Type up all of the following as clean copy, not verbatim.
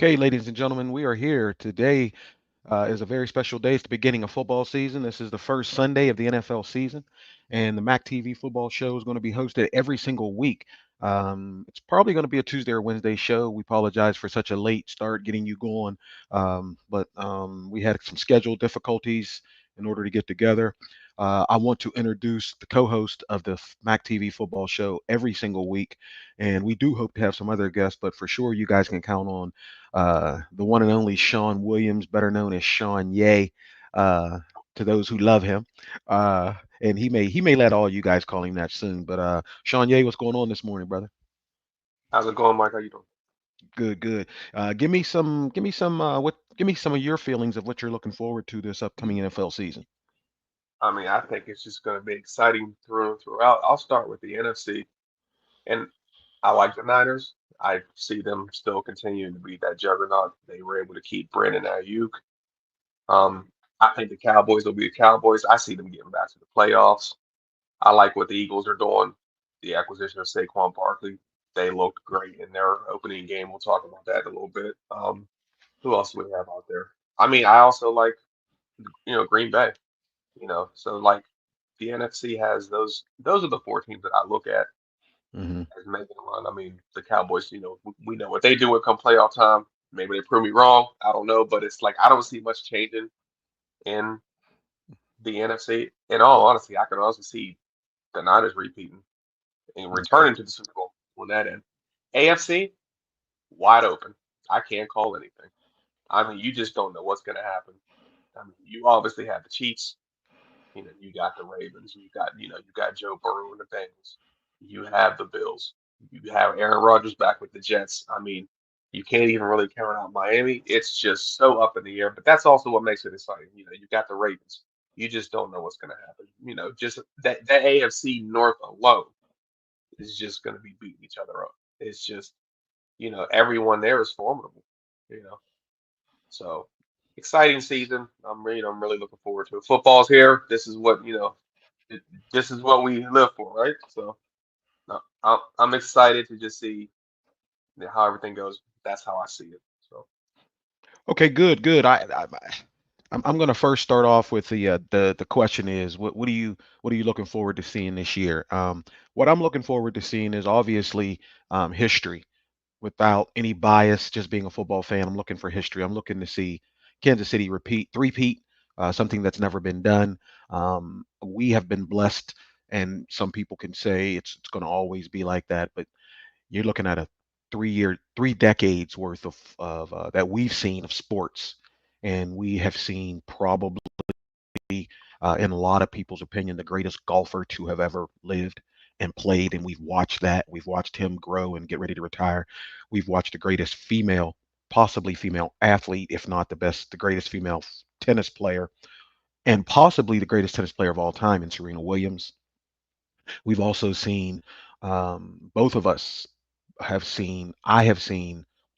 Okay, ladies and gentlemen, we are here. Today is a very special day. It's the beginning of football season. This is the first Sunday of the NFL season, and the MacTV football show is going to be hosted every single week. It's probably going to be a Tuesday or Wednesday show. We apologize for such a late start getting you going, but we had some schedule difficulties in order to get together. I want to introduce the co-host of the MacTV football show every single week, and we do hope to have some other guests, but for sure you guys can count on the one and only Shawn Williams, better known as Shawn Ye, uh, to those who love him. And he may let all you guys call him that soon. But Shawn Ye, what's going on this morning, brother? How's it going, Mike? How you doing? Good, good. Give me some of your feelings of what you're looking forward to this upcoming NFL season. I mean, I think it's just going to be exciting through and throughout. I'll start with the NFC, and I like the Niners. I see them still continuing to be that juggernaut. They were able to keep Brandon Ayuk. Um, I think the Cowboys will be the Cowboys. I see them getting back to the playoffs. I like what the Eagles are doing. The acquisition of Saquon Barkley, they looked great in their opening game. We'll talk about that in a little bit. Who else do we have out there? I mean, I also like Green Bay. So like the NFC has those are the four teams that I look at Hmm. as making a run. I mean, the Cowboys, we know what they do when come playoff time. Maybe they prove me wrong. I don't know, but it's like I don't see much changing in the NFC. In all honesty, I could also see the Niners repeating and Okay. returning to the Super Bowl on that end. AFC wide open. I can't call anything. I mean, you just don't know what's going to happen. I mean, you obviously have the Chiefs. You got the Ravens, you got Joe Burrow and the Bengals. You have the Bills. You have Aaron Rodgers back with the Jets. I mean, you can't even really count out Miami. It's just so up in the air. But that's also what makes it exciting. You got the Ravens. You just don't know what's going to happen. Just that AFC North alone is just going to be beating each other up. It's just, everyone there is formidable. You know, so exciting season. I'm really looking forward to it. Football's here. Th- this is what we live for, right? So no, I'm excited to just see how everything goes. That's how I see it. So Okay, good, good. I'm going to first start off with the question is what are you looking forward to seeing this year? What I'm looking forward to seeing is obviously history. Without any bias, just being a football fan, I'm looking for history. I'm looking to see Kansas City three-peat, something that's never been done. We have been blessed, and some people can say it's going to always be like that, but you're looking at a 3 decades worth of that we've seen of sports, and we have seen probably, in a lot of people's opinion, the greatest golfer to have ever lived and played. And we've watched that. We've watched him grow and get ready to retire. We've watched the greatest female, possibly female athlete, if not the greatest female tennis player, and possibly the greatest tennis player of all time in Serena Williams. We've also seen, both of us I have seen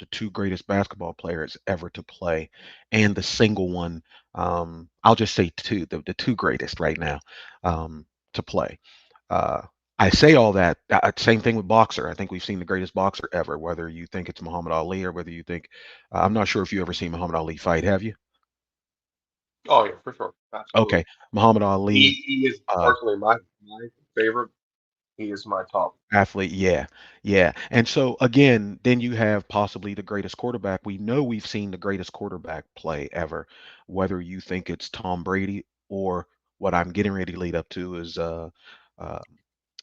the two greatest basketball players ever to play, and the single one, I'll just say the two greatest right now, to play. Uh, I say all that. Same thing with boxer. I think we've seen the greatest boxer ever, whether you think it's Muhammad Ali or whether you think, I'm not sure if you ever seen Muhammad Ali fight, have you? oh yeah, for sure, absolutely. Okay. Muhammad He Ali, he is uh, personally my favorite. He is my top. athlete, yeah, yeah. And so again, then you have possibly the greatest quarterback. We know we've seen the greatest quarterback play ever, whether you think it's Tom Brady or what I'm getting ready to lead up to is uh,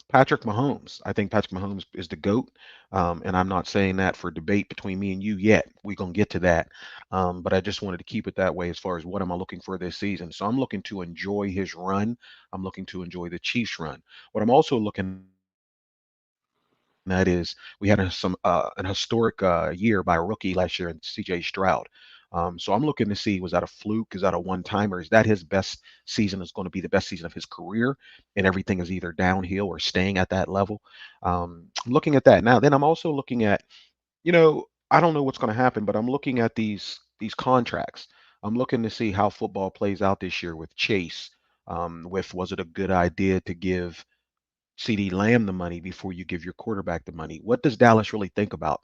Patrick Mahomes. I think Patrick Mahomes is the GOAT. And I'm not saying that for debate between me and you yet. We're going to get to that. But I just wanted to keep it that way as far as what am I looking for this season. So I'm looking to enjoy his run. I'm looking to enjoy the Chiefs run. What I'm also looking at is we had an historic year by a rookie last year in CJ Stroud. So I'm looking to see, was that a fluke? Is that a one timer? Is that his best season is going to be the best season of his career and everything is either downhill or staying at that level? I'm looking at that. Now, then I'm also looking at, I don't know what's going to happen, but I'm looking at these contracts. I'm looking to see how football plays out this year with Chase. With was it a good idea to give CD Lamb the money before you give your quarterback the money? What does Dallas really think about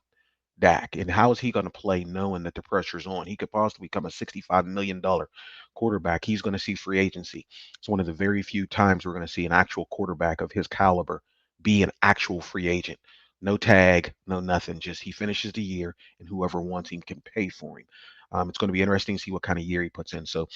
Dak, and how is he going to play knowing that the pressure's on? He could possibly become a $65 million quarterback. He's going to see free agency. It's one of the very few times we're going to see an actual quarterback of his caliber be an actual free agent. No tag, no nothing. Just he finishes the year, and whoever wants him can pay for him. It's going to be interesting to see what kind of year he puts in. So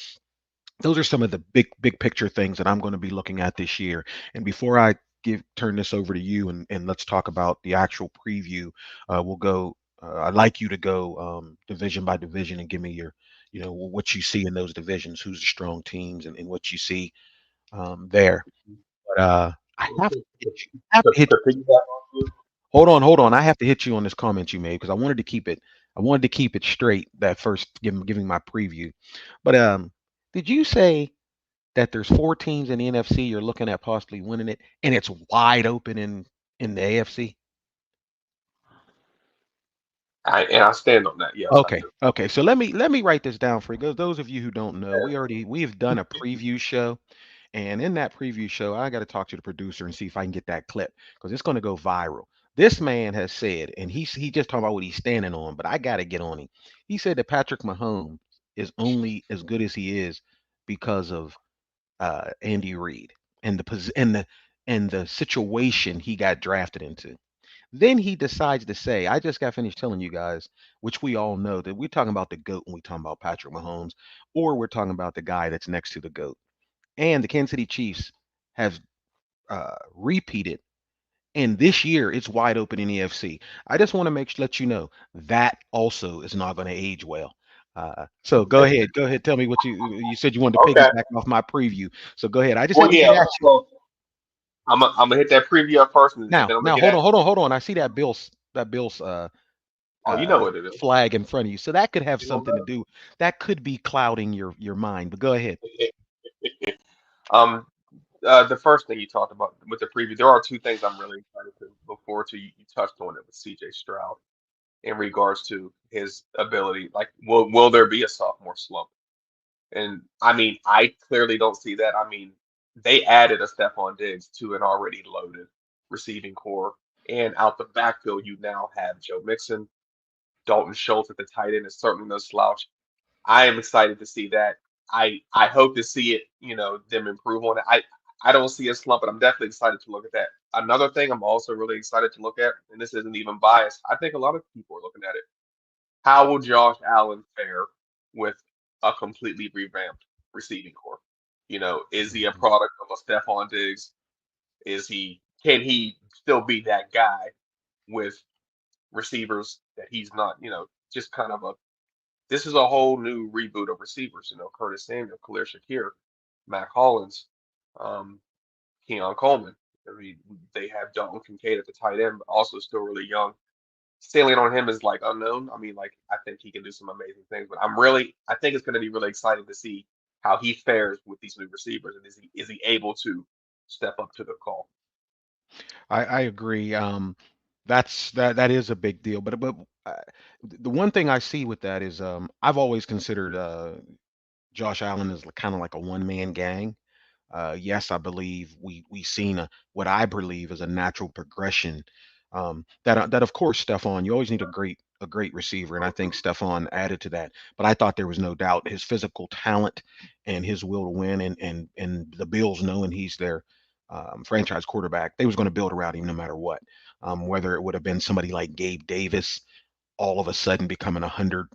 those are some of the big picture things that I'm going to be looking at this year. And before I give turn this over to you and let's talk about the actual preview, we'll go. I'd like you to go division by division and give me your, what you see in those divisions, who's the strong teams, and what you see there. But I have to hit you. I have To, to hit to you. piggyback on you, Hold I'm on. I have to hit you on this comment you made because I wanted to keep it. I wanted to keep it straight. That first giving my preview. But did you say that there's four teams in the NFC you're looking at possibly winning it, and it's wide open in the AFC. I stand on that. Yes, I Okay, do. okay. So let me write this down for you. Those of you who don't know, we've done a preview show, and in that preview show, I got to talk to the producer and see if I can get that clip because it's going to go viral. This man has said, and he just talking about what he's standing on, but I got to get on him. He said that Patrick Mahomes is only as good as he is because of Andy Reid and the situation he got drafted into. Then he decides to say, I just got finished telling you guys, which we all know that we're talking about the GOAT when we talking about Patrick Mahomes, or we're talking about the guy that's next to the GOAT. And the Kansas City Chiefs have repeated, and this year it's wide open in the AFC. I just want to let you know that also is not going to age well. So go ahead, tell me what you said you wanted to Okay. piggyback off my preview. So go ahead. I just Well, had to get yeah. at you. Well, I'm gonna hit that preview up first, and then I'm gonna Now get at you. hold on. I see that Bills Oh, you know what it flag in front of you. So that could have something to is. do. That could be clouding your mind. But go ahead. um, the first thing you talked about with the preview, there are two things I'm really excited to look forward to. You touched on it with C.J. Stroud in regards to his ability. Like, will there be a sophomore slump? And I mean, I clearly don't see that. I mean, they added a Stephon Diggs to an already loaded receiving core, and out the backfield, you now have Joe Mixon, Dalton Schultz at the tight end is certainly no slouch. I am excited to see that. I hope to see it, them improve on it. I don't see a slump, but I'm definitely excited to look at that. Another thing I'm also really excited to look at, and this isn't even biased, I think a lot of people are looking at it. How will Josh Allen fare with a completely revamped receiving core? Is he a Mhm. product of a Stephon Diggs? Can he still be that guy with receivers that he's not, just kind of a this is a whole new reboot of receivers. Curtis Samuel, Khalil Shakir, Mac Hollins, um, Keon Coleman. I mean, they have Dalton Kincaid at the tight end, but also still really young. Sailing on him is like unknown. I mean, like I think he can do some amazing things, but I think it's going to be really exciting to see how he fares with these new receivers, and is he able to step up to the call? I agree. That is a big deal. But uh, the one thing I see with that is I've always considered Josh Allen as kind of like a one man gang. Yes, I believe we seen what I believe is a natural progression. That of course, Stephon, you always need a great receiver, and I think Stephon added to that. But I thought there was no doubt his physical talent and his will to win, and the Bills knowing he's their franchise quarterback, they was going to build around him no matter what. Whether it would have been somebody like Gabe Davis, all of a sudden becoming a hundred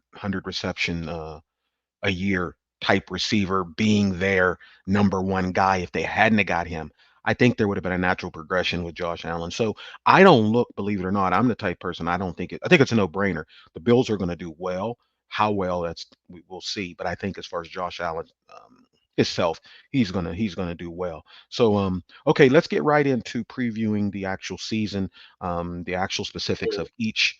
reception a year type receiver being their number one guy. If they hadn't have got him, I think there would have been a natural progression with Josh Allen. So I don't look, believe it or not, I'm the type person, I don't think it, I think it's a no brainer. The Bills are going to do well. How well, we'll see. But I think as far as Josh Allen himself, he's gonna do well. So okay, let's get right into previewing the actual season, the actual specifics of each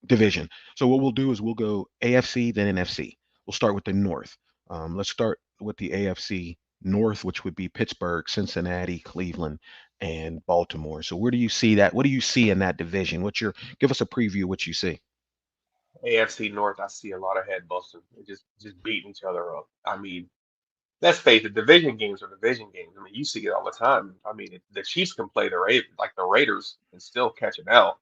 division. So what we'll do is we'll go AFC, then NFC. We'll start with the North. Let's start with the AFC North, which would be Pittsburgh, Cincinnati, Cleveland, and Baltimore. So where do you see that? What do you see in that division? Give us a preview of what you see? AFC North, I see a lot of head busting, just beating each other up. I mean, let's face it, division games are division games. I mean, you see it all the time. I mean, the Chiefs can play like the Raiders and still catch an L,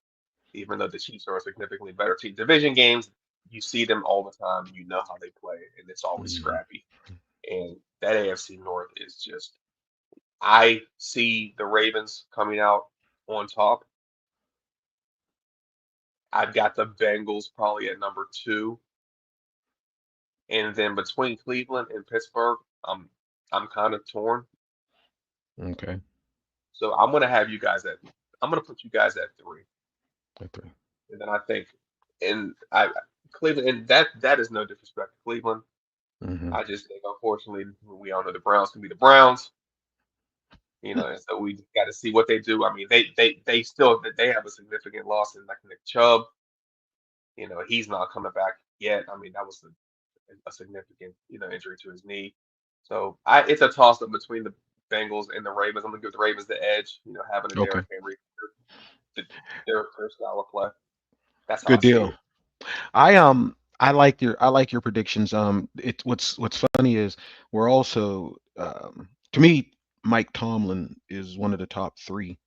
even though the Chiefs are a significantly better team. Division games, you see them all the time. You know how they play, and it's always Mhm. scrappy. And that AFC North is just. I see the Ravens coming out on top. I've got the Bengals probably at number two, and then between Cleveland and Pittsburgh, I'm kind of torn. Okay. So I'm gonna have you guys at I'm gonna put you guys at three, At 3. and then I think and I Cleveland and that is no disrespect to Cleveland. Mhm. I just think unfortunately we all know the Browns can be the Browns, and so we got to see what they do. I mean they still they have a significant loss in like Nick Chubb. He's not coming back yet. I mean that was a significant injury to his knee. So it's a toss up between the Bengals and the Ravens. I'm gonna give the Ravens the edge. Having a Okay. Derrick Henry, th- their style of play. That's how I Good see deal. it. I like your predictions. What's funny is we're also to me Mike Tomlin is one of the top 3,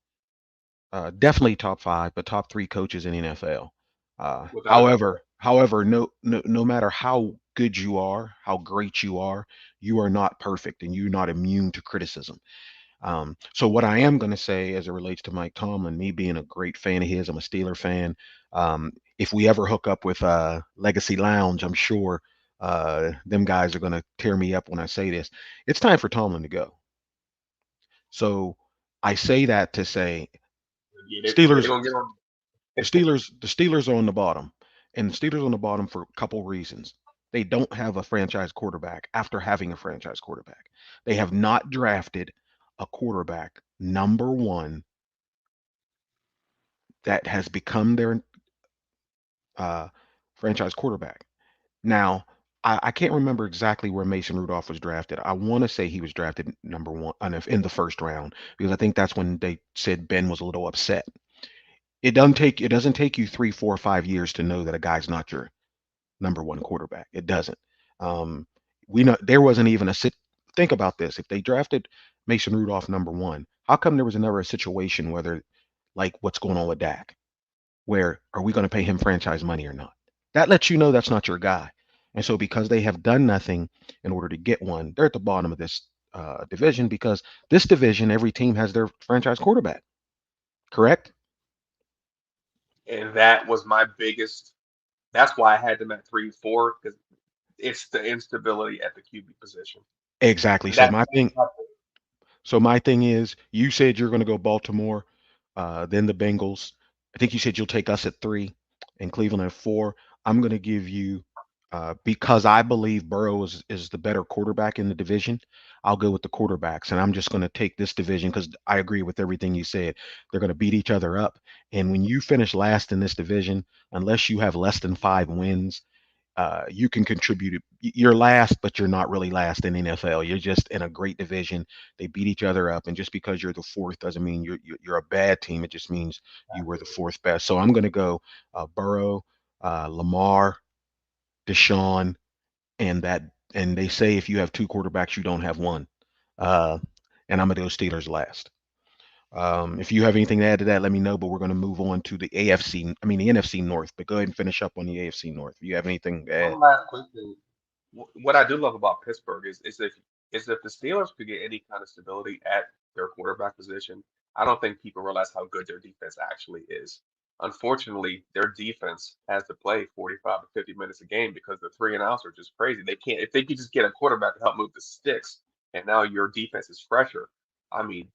definitely top 5, but top 3 coaches in the NFL. Without a doubt. However, no matter how good you are, how great you are not perfect and you're not immune to criticism. So what I am going to say as it relates to Mike Tomlin, me being a great fan of his, I'm a Steeler fan. If we ever hook up with Legacy Lounge, I'm sure them guys are going to tear me up when I say this. It's time for Tomlin to go. So I say that to say They're Steelers, gonna get on. the Steelers are on the bottom, and the Steelers are on the bottom for a couple reasons. They don't have a franchise quarterback after having a franchise quarterback. They have not drafted a quarterback number one that has become their uh, franchise quarterback. Now, I can't remember exactly where Mason Rudolph was drafted. I want to say he was drafted number one in the first round because I think that's when they said Ben was a little upset. It doesn't take you 3, 4, 5 years to know that a guy's not your number one quarterback. It doesn't. Um, we know there wasn't even a sit. Think about this: if they drafted Mason Rudolph number one, how come there was never a situation whether like what's going on with Dak? Where are we going to pay him franchise money or not? That lets you know that's not your guy. And so, because they have done nothing in order to get one, they're at the bottom of this division because this division, every team has their franchise quarterback. Correct? And that was my biggest. That's why I had them at 3, 4 because it's the instability at the QB position, Exactly. and So that's my thing, my So my thing is, you said you're going to go Baltimore, then the Bengals. I think you said you'll take us at 3 and Cleveland at 4. I'm going to give you, because I believe Burrow is the better quarterback in the division. I'll go with the quarterbacks, and I'm just going to take this division because I agree with everything you said. They're going to beat each other up, and when you finish last in this division, unless you have less than 5 wins, you can contribute. You're last, but you're not really last in NFL. You're just in a great division. They beat each other up, and just because you're the fourth doesn't mean you're a bad team. It just means you were the fourth best. So I'm going to go Burrow, Lamar, Deshaun, and that. And they say if you have 2 quarterbacks, you don't have one. Uh, and I'm going to go Steelers last. If you have anything to add to that, let me know. But we're going to move on to the AFC. I mean the NFC North. But go ahead and finish up on the AFC North. If you have anything to add. one last quick thing. What I do love about Pittsburgh is if the Steelers could get any kind of stability at their quarterback position, I don't think people realize how good their defense actually is. Unfortunately, their defense has to play 45 to 50 minutes a game because the three and outs are just crazy. They can't if they could just get a quarterback to help move the sticks, and now your defense is fresher. I mean,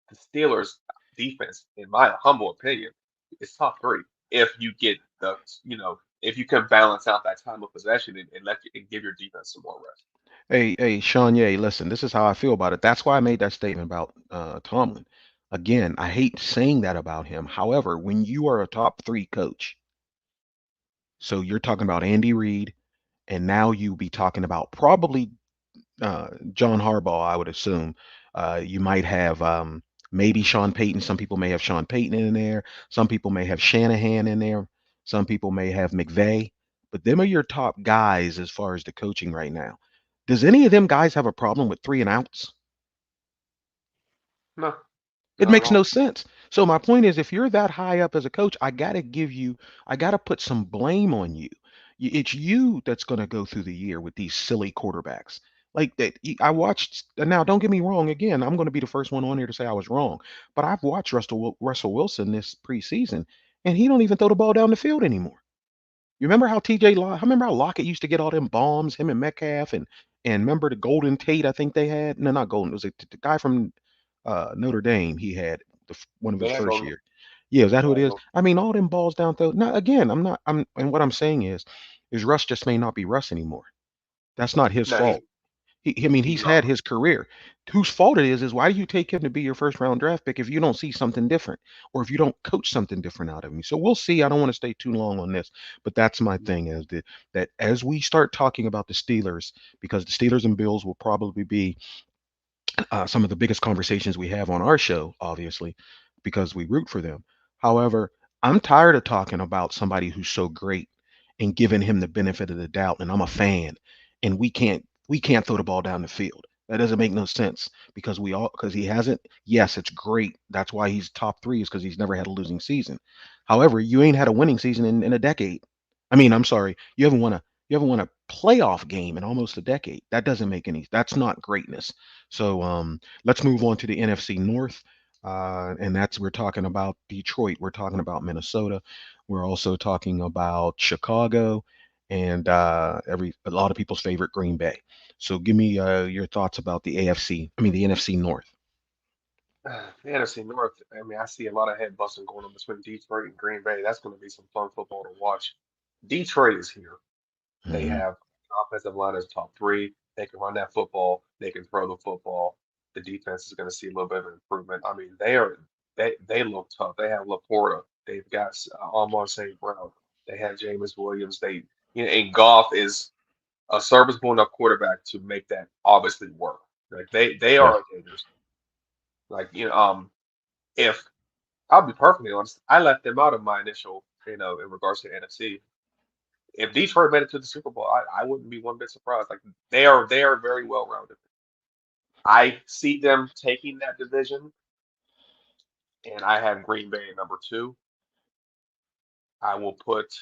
the Steelers defense, in my humble opinion, is top three. If you get if you can balance out that time of possession and give your defense some more rest. Hey, Sean, yeah, listen, this is how I feel about it. That's why I made that statement about Tomlin. Again, I hate saying that about him. However, when you are a top 3 coach, so you're talking about Andy Reid, and now you be talking about probably John Harbaugh, I would assume. You might have maybe Sean Payton. Some people may have Sean Payton in there. Some people may have Shanahan in there. Some people may have McVay. But them are your top guys as far as the coaching right now. Does any of them guys have a problem with three and outs? No, It not at makes no all. sense. So my point is, if you're that high up as a coach, I gotta put some blame on you. It's you that's gonna go through the year with these silly quarterbacks. Like that, I watched. Now, don't get me wrong. Again, I'm going to be the first one on here to say I was wrong. But I've watched Russell Wilson this preseason, and he don't even throw the ball down the field anymore. You remember how I remember how Lockett used to get all them bombs, him and Metcalf, and remember the Golden Tate, I think they had. No, not Golden. It was the guy from Notre Dame. He had one of his They ain't first going. year. Yeah, is that who They it ain't is? going. I mean, all them balls down throw. Now again, I'm not. I'm and what I'm saying is Russ just may not be Russ anymore. That's not his No, fault. I mean, he's he's not. had his career. Whose fault it is why do you take him to be your first round draft pick if you don't see something different or if you don't coach something different out of him? So we'll see. I don't want to stay too long on this, but that's my thing is that as we start talking about the Steelers, because the Steelers and Bills will probably be some of the biggest conversations we have on our show, obviously, because we root for them. However, I'm tired of talking about somebody who's so great and giving him the benefit of the doubt, and I'm a fan, and we can't throw the ball down the field. That doesn't make no sense because he hasn't. Yes, it's great. That's why he's top three is because he's never had a losing season. However, you ain't had a winning season in a decade. I mean, I'm sorry, you haven't won a playoff game in almost a decade. That doesn't make any. That's not greatness. So let's move on to the NFC North, and that's we're talking about Detroit. We're talking about Minnesota. We're also talking about Chicago, and a lot of people's favorite Green Bay. So give me your thoughts about the AFC. I mean the NFC North. The NFC North. I mean, I see a lot of head busting going on between Detroit and Green Bay. That's going to be some fun football to watch. Detroit is here. They Hmm. have offensive line as top three. They can run that football. They can throw the football. The defense is going to see a little bit of an improvement. I mean, they look tough. They have Laporta. They've got Amon St. Brown. They have Jameis Williams. And Goff is a serviceable enough quarterback to make that obviously work. Like they Yeah. are a dangerous. Like if I'll be perfectly honest, I left them out of my initial in regards to NFC. If Detroit made it to the Super Bowl, I wouldn't be one bit surprised. Like they are very well rounded. I see them taking that division, and I have Green Bay at number two. I will put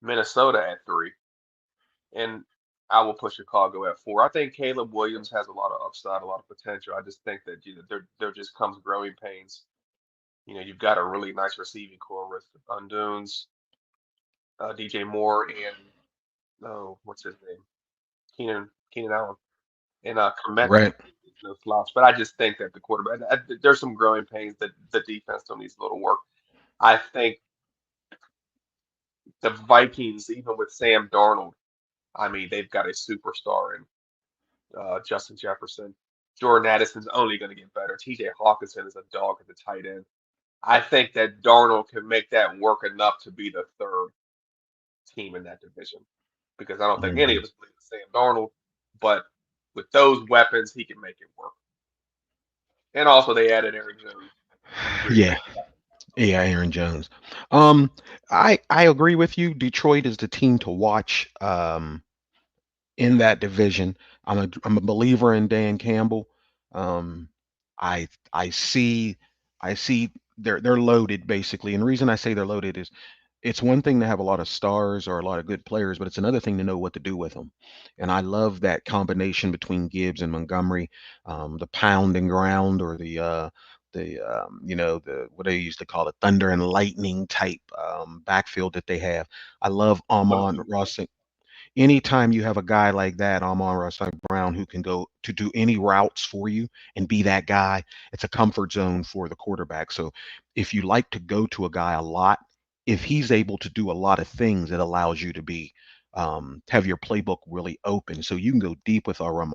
Minnesota at three, and I will put Chicago at four. I think Caleb Williams has a lot of upside, a lot of potential. I just think that there just comes growing pains. You've got a really nice receiving core with Undunes, DJ Moore, and what's his name, Keenan Allen. And Komet Right. is no slouch. But I just think that the quarterback, there's some growing pains that the defense still needs a little work. I think the Vikings, even with Sam Darnold, I mean, they've got a superstar in Justin Jefferson. Jordan Addison's only going to get better. TJ Hawkinson is a dog at the tight end. I think that Darnold can make that work enough to be the third team in that division because I don't think any Hmm. of us believe in Sam Darnold, but with those weapons, he can make it work. And also, they added Aaron Jones from Green Bay. Yeah. Yeah, Aaron Jones. Um, I agree with you. Detroit is the team to watch. In that division. I'm a believer in Dan Campbell. Um, I see they're loaded basically, and the reason I say they're loaded is it's one thing to have a lot of stars or a lot of good players, but it's another thing to know what to do with them. And I love that combination between Gibbs and Montgomery, the pound and ground or the what they used to call it thunder and lightning type backfield that they have. I love Love Amon to. Ross anytime you have a guy like that, Amon St. Brown, who can go to do any routes for you and be that guy, it's a comfort zone for the quarterback. So if you like to go to a guy a lot, if he's able to do a lot of things, it allows you to be have your playbook really open, so you can go deep with our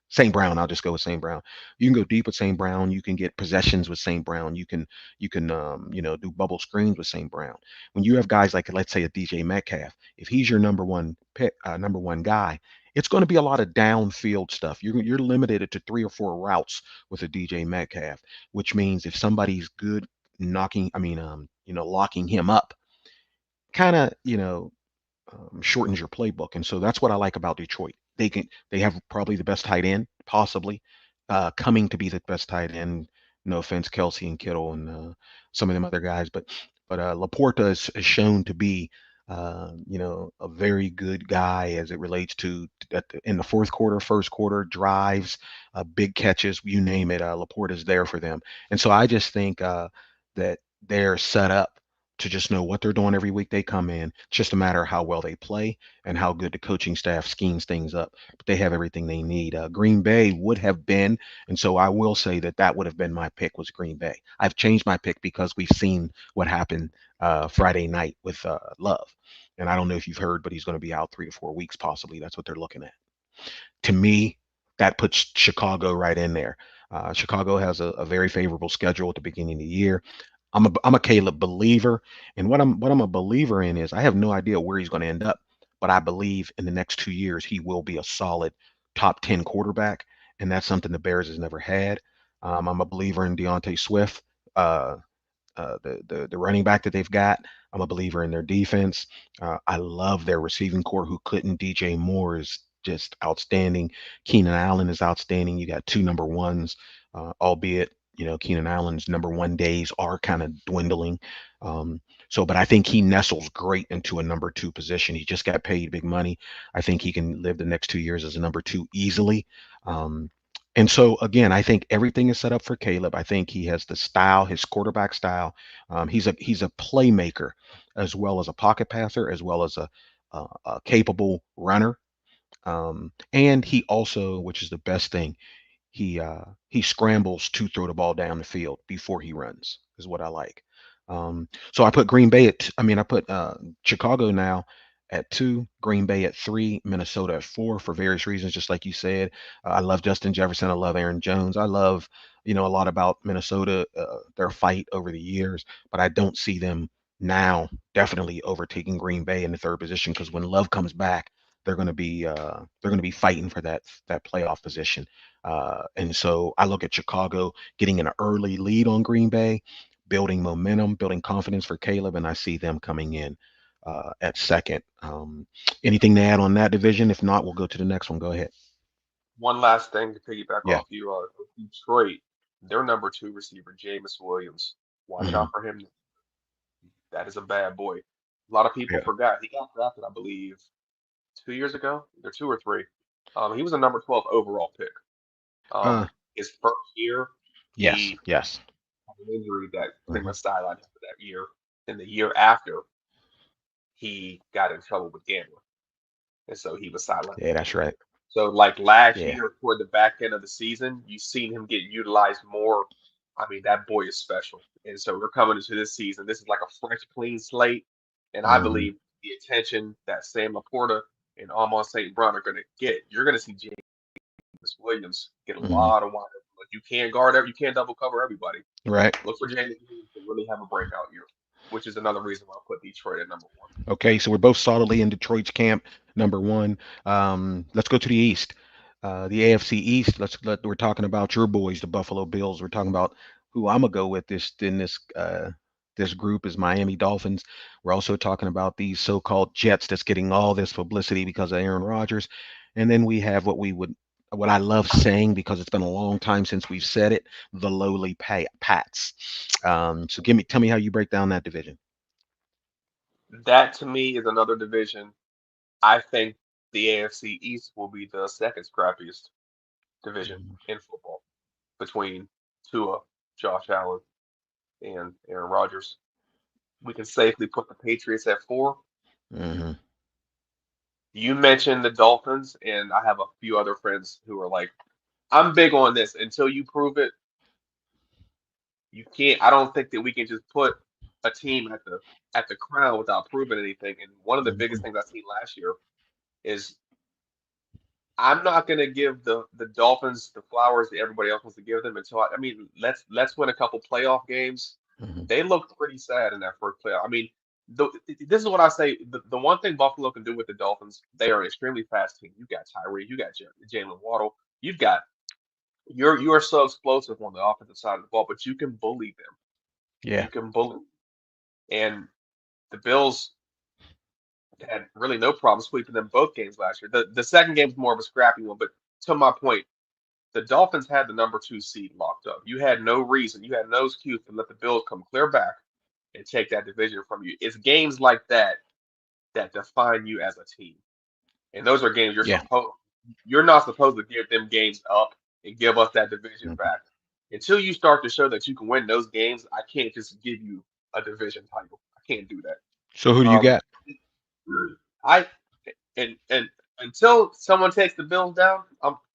St. Brown. I'll just go with St. Brown. You can go deep with St. Brown. You can get possessions with St. Brown. You can do bubble screens with St. Brown. When you have guys like let's say a DJ Metcalf, if he's your number one pick, number one guy, it's going to be a lot of downfield stuff. You're limited to three or four routes with a DJ Metcalf, which means if somebody's good knocking, I mean, locking him up, kind of, shortens your playbook. And so that's what I like about Detroit. They have probably the best tight end, possibly coming to be the best tight end. No offense, Kelsey and Kittle and some of them other guys, but Laporta is shown to be a very good guy as it relates to in the fourth quarter, first quarter drives, big catches, you name it. Laporta's there for them, and so I just think that they're set up to just know what they're doing every week they come in. It's just a matter of how well they play and how good the coaching staff schemes things up. But they have everything they need. Green Bay would have been, and so I will say that that would have been my pick was Green Bay. I've changed my pick because we've seen what happened Friday night with Love. And I don't know if you've heard, but he's going to be out 3 to 4 weeks possibly. That's what they're looking at. To me, that puts Chicago right in there. Chicago has a very favorable schedule at the beginning of the year. I'm a Caleb believer, and what I'm a believer in is I have no idea where he's going to end up, but I believe in the next 2 years he will be a solid top 10 quarterback, and that's something the Bears has never had. I'm a believer in Deontay Swift. Uh, the running back that they've got. I'm a believer in their defense. I love their receiving core. Who couldn't? DJ Moore is just outstanding. Keenan Allen is outstanding. You got two number ones, albeit Keenan Allen's number one days are kind of dwindling. Um, but I think he nestles great into a number two position. He just got paid big money. I think he can live the next 2 years as a number two easily. Um, and so again, I think everything is set up for Caleb. I think he has the style, his quarterback style. He's a playmaker as well as a pocket passer, as well as a capable runner. And he also, which is the best thing, he scrambles to throw the ball down the field before he runs is what I like. So I put Green Bay I put Chicago now at 2, Green Bay at 3, Minnesota at 4 for various reasons, just like you said. I love Justin Jefferson. I love Aaron Jones. I love a lot about Minnesota, their fight over the years, but I don't see them now definitely overtaking Green Bay in the third position because when Love comes back, they're going to be fighting for that playoff position. And so I look at Chicago getting an early lead on Green Bay, building momentum, building confidence for Caleb, and I see them coming in at second. Anything to add on that division? If not, we'll go to the next one. Go ahead. One last thing to piggyback Yeah. off you, Detroit, their number two receiver, Jameis Williams. Watch Hmm. out for him. That is a bad boy. A lot of people Yeah. forgot he got drafted, I believe, 2 years ago, either two or three. He was a number 12 overall pick. Uh, His first year, yes. he Yes. had an injury that pretty Hmm. much sidelined him for that year. And the year after, he got in trouble with gambling, and so he was sidelined Yeah, that's again. right. So like last Yeah. year, toward the back end of the season, you've seen him get utilized more. I mean, that boy is special, and so we're coming into this season. This is like a fresh, clean slate, and I Hmm. believe the attention that Sam Laporta and Amon St. Brown are going to get, you're going to see James Williams get a Hmm. lot of wide open. Like you can't guard every, you can't double cover everybody. Right. Look for James Williams to really have a breakout year, which is another reason why I put Detroit at number one. Okay, so we're both solidly in Detroit's camp, number one. Let's go to the East. The AFC East. We're talking about your boys, the Buffalo Bills. We're talking about who I'm gonna go with this group is Miami Dolphins. We're also talking about these so-called Jets that's getting all this publicity because of Aaron Rodgers. And then we have what I love saying because it's been a long time since we've said it, the lowly Pats. So tell me how you break down that division. That to me is another division. I think the AFC East will be the second scrappiest division in football between Tua, Josh Allen, and Aaron Rodgers. We can safely put the Patriots at four. Hmm. You mentioned the Dolphins, and I have a few other friends who are like, I'm big on this. Until you prove it, you can't. I don't think that we can just put a team at the crown without proving anything. And one of the biggest things I seen last year is I'm not going to give the Dolphins the flowers that everybody else wants to give them until I mean let's win a couple playoff games. Hmm. They looked pretty sad in that first playoff. I mean, this is what I say. The one thing Buffalo can do with the Dolphins, they are an extremely fast team. You got Tyree, you got Jalen Waddle, you've got you are so explosive on the offensive side of the ball, but you can bully them. Yeah. You can bully, and the Bills. had really no problem sweeping them both games last year. The second game was more of a scrappy one, but to my point, the Dolphins had the number 2 seed locked up. You had no reason, you had no excuse to let the Bills come clear back and take that division from you. It's games like that that define you as a team. And those are games Yeah. you're not supposed to give them games up and give us that division Mhm. back. Until you start to show that you can win those games, I can't just give you a division title. I can't do that. So who do you Um, got? I and until someone takes the Bills down,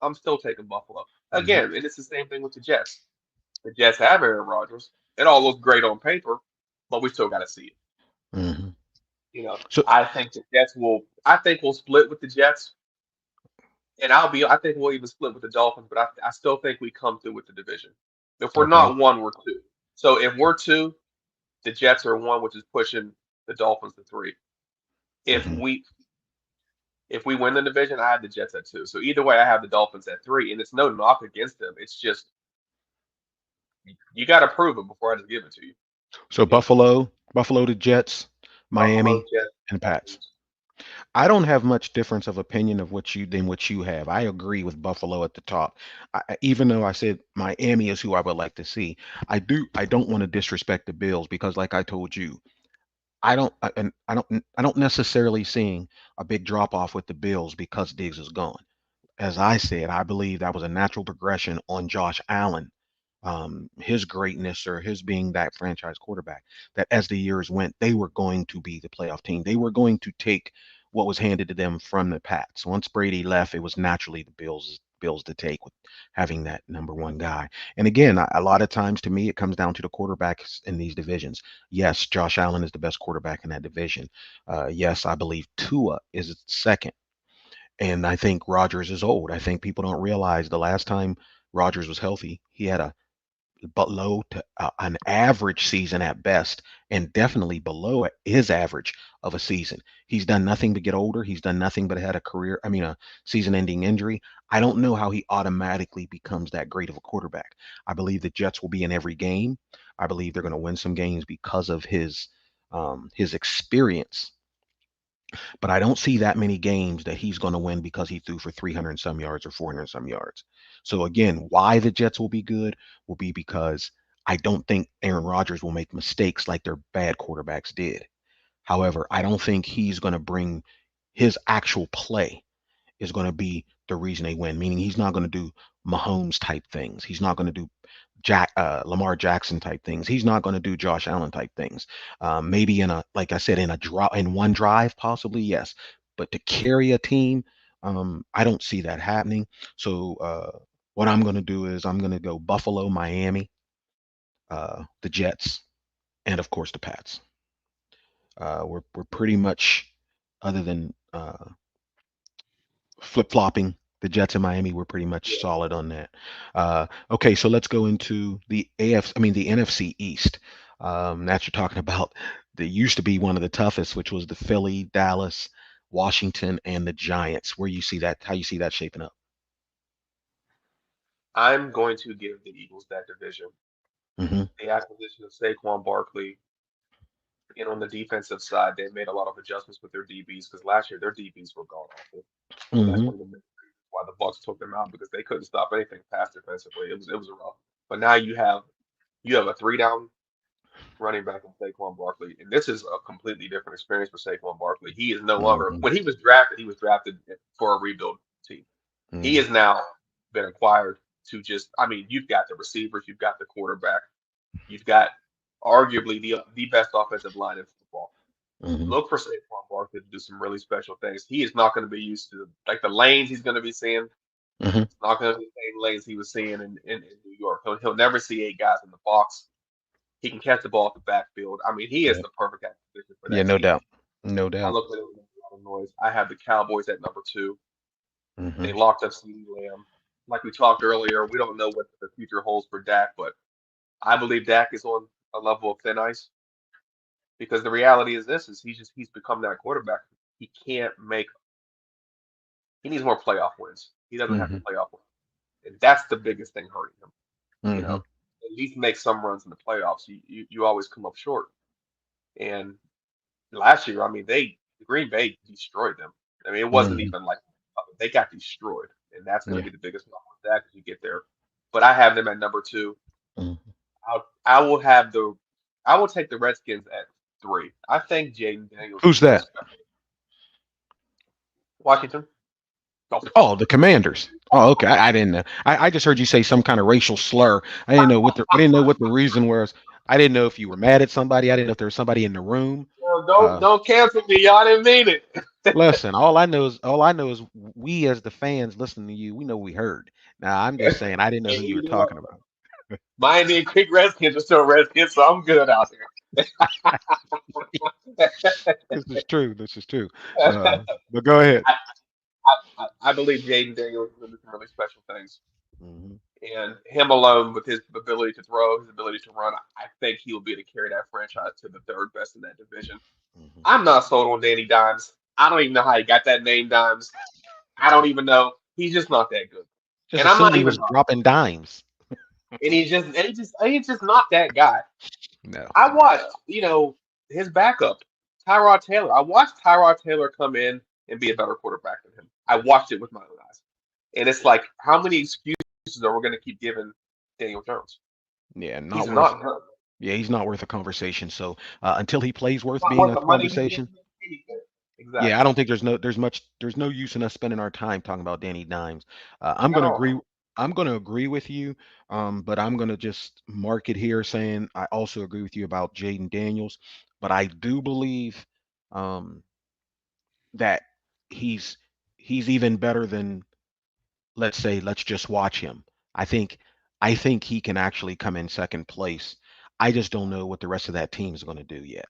I'm still taking Buffalo Hmm. again. And it's the same thing with the Jets. The Jets have Aaron Rodgers. It all looks great on paper, but we still got to see it. Hmm. So I think the Jets will. I think we'll split with the Jets, and I think we'll even split with the Dolphins. But I still think we come through with the division. If we're okay. not one, we're two. So if we're two, the Jets are one, which is pushing the Dolphins to three. If Hmm. we if we win the division, I have the Jets at two. So either way, I have the Dolphins at three, and it's no knock against them. It's just you got to prove it before I just give it to you. So You know, Buffalo to Jets, Buffalo, Miami, Jets, and Pats. Dolphins. I don't have much difference of opinion of what you have. I agree with Buffalo at the top. Even though I said Miami is who I would like to see, I don't want to disrespect the Bills because, like I told you, I don't necessarily seeing a big drop off with the Bills because Diggs is gone. As I said, I believe that was a natural progression on Josh Allen, his greatness or his being that franchise quarterback. That as the years went, they were going to be the playoff team. They were going to take what was handed to them from the Pats. Once Brady left, it was naturally the Bills to take with having that number one guy. And again, a lot of times to me, it comes down to the quarterbacks in these divisions. Yes, Josh Allen is the best quarterback in that division. Yes, I believe Tua is second. And I think Rodgers is old. I think people don't realize the last time Rodgers was healthy, he had a below to an average season at best, and definitely below his average of a season. He's done nothing but get older. He's done nothing but had a season-ending injury. I don't know how he automatically becomes that great of a quarterback. I believe the Jets will be in every game. I believe they're going to win some games because of his experience, but I don't see that many games that he's going to win because he threw for 300 and some yards or 400 and some yards. So again, why the Jets will be good will be because I don't think Aaron Rodgers will make mistakes like their bad quarterbacks did. However, I don't think he's going to bring his actual play is going to be the reason they win. Meaning he's not going to do Mahomes type things. He's not going to do Lamar Jackson type things. He's not going to do Josh Allen type things. Maybe in a like I said in one drive possibly yes, but to carry a team, I don't see that happening. So what I'm going to do is I'm going to go Buffalo, Miami, the Jets, and of course the Pats. We're pretty much other than flip flopping the Jets in Miami. We're pretty much Yeah. solid on that. Okay, so let's go into the the NFC East. That you're talking about. That used to be one of the toughest, which was the Philly, Dallas, Washington, and the Giants. Where you see that? How you see that shaping up? I'm going to give the Eagles that division. Hmm. The acquisition of Saquon Barkley, and on the defensive side, they made a lot of adjustments with their DBs because last year their DBs were god awful, and that's Hmm. one of the main reasons why the Bucks took them out because they couldn't stop anything pass defensively. It was rough. But now you have a three down running back in Saquon Barkley, and this is a completely different experience for Saquon Barkley. He is no longer Hmm. when he was drafted for a rebuild team. He Hmm. has now been acquired to just. I mean, you've got the receivers, you've got the quarterback, you've got arguably the best offensive line in football. Hmm. Look for Saquon Barkley to do some really special things. He is not going to be used to like the lanes he's going to be seeing. Hmm. It's not going to be the same lanes he was seeing in New York. He'll never see 8 guys in the box. He can catch the ball at the backfield. I mean, he is Yeah. the perfect acquisition for Yeah. that No team. doubt. No I doubt. look at it with a lot of noise. I have the Cowboys at number two. Hmm. They locked up CeeDee Lamb. Like we talked earlier, we don't know what the future holds for Dak, but I believe Dak is on a level of thin ice because the reality is this: is he's become that quarterback. He can't make. He needs more playoff wins. He doesn't have the Hmm. playoff wins, and that's the biggest thing hurting him. You know, Hmm. at least make some runs in the playoffs. You always come up short. And last year, I mean, Green Bay destroyed them. I mean, it wasn't Hmm. even like they got destroyed, and that's going to Yeah. be the biggest problem with that because you get there. But I have them at number two. Hmm. I will have I will take the Redskins at three. I think Jaden Daniels Who's is a that? special. Washington. Oh, Oh, the Commanders. Oh, okay. I didn't know. I just heard you say some kind of racial slur. I didn't know what the reason was. I didn't know if you were mad at somebody. I didn't know if there was somebody in the room. no, Uh, don't cancel me. Y'all didn't mean it. Listen, all I know is we as the fans listening to you, we know we heard. Now I'm just saying I didn't know And who you were you know, talking about. Miami and Creek Redskins are still Redskins, so I'm good out This is true. This is true. there. But go ahead. I believe Jaden Daniels is going to do some really special things. Hmm. And him alone, with his ability to throw, his ability to run, I think he will be able to carry that franchise to the third best in that division. Hmm. I'm not sold on Danny Dimes. I don't even know how he got that name, Dimes. I don't even know. He's just not that good. Just And I'm not assumed he even was dropping dimes. and he's just not that guy. No. I watched, his backup, Tyrod Taylor. I watched Tyrod Taylor come in and be a better quarterback than him. I watched it with my own eyes. And it's like, how many excuses are we going to keep giving Daniel Jones? Yeah, He's not worth. not good. Yeah, he's not worth a conversation. So until he plays worth Not being worth a the money he's conversation, getting. Anything. yeah, I Exactly. don't think there's no use in us spending our time talking about Danny Dimes. I'm At gonna all. agree. I'm gonna agree with you, but I'm gonna just mark it here saying I also agree with you about Jaden Daniels, but I do believe um, that he's he's even better than, let's say, let's just watch him. I think I think he can actually come in second place. I just don't know what the rest of that team is going to do yet.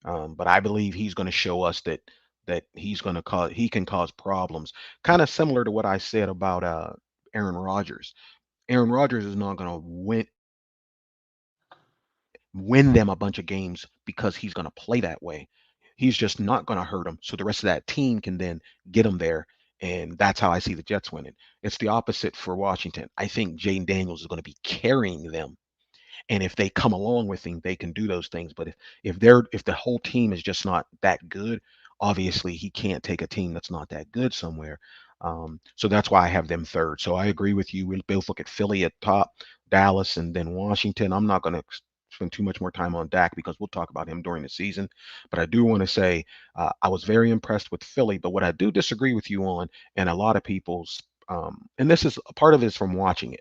But I believe he's going to show us that he can cause problems. Kind of similar to what I said about Aaron Rodgers. Aaron Rodgers is not going to win them a bunch of games because he's going to play that way. He's just not going to hurt them, so the rest of that team can then get him there. And that's how I see the Jets winning. It's the opposite for Washington. I think Jaden Daniels is going to be carrying them, and if they come along with him, they can do those things. But if the whole team is just not that good, obviously he can't take a team that's not that good somewhere. So that's why I have them third. So I agree with you. We'll both look at Philly at top, Dallas, and then Washington. I'm not going to spend too much more time on Dak because we'll talk about him during the season. But I do want to say I was very impressed with Philly. But what I do disagree with you on, and a lot of people's, and this is a part of it is from watching it.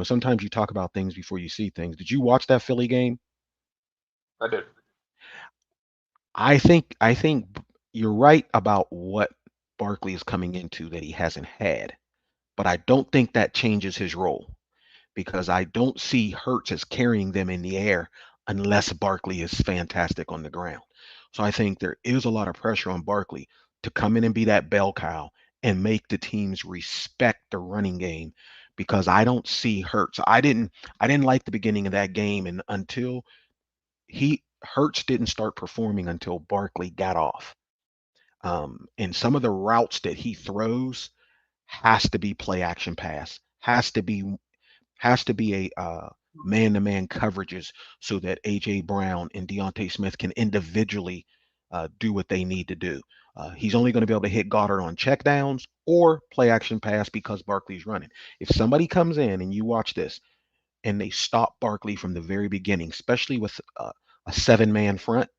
Sometimes you talk about things before you see things. Did you watch that Philly game? I did. I think you're right about what Barkley is coming into that he hasn't had, but I don't think that changes his role because I don't see Hurts as carrying them in the air unless Barkley is fantastic on the ground. So I think there is a lot of pressure on Barkley to come in and be that bell cow and make the teams respect the running game because I don't see Hurts. I didn't like the beginning of that game and until he Hurts didn't start performing until Barkley got off. And some of the routes that he throws has to be play action pass, has to be a man-to-man coverages so that AJ Brown and Deontay Smith can individually do what they need to do. He's only going to be able to hit Goddard on checkdowns or play action pass because Barkley's running. If somebody comes in and you watch this and they stop Barkley from the very beginning, especially with a seven-man front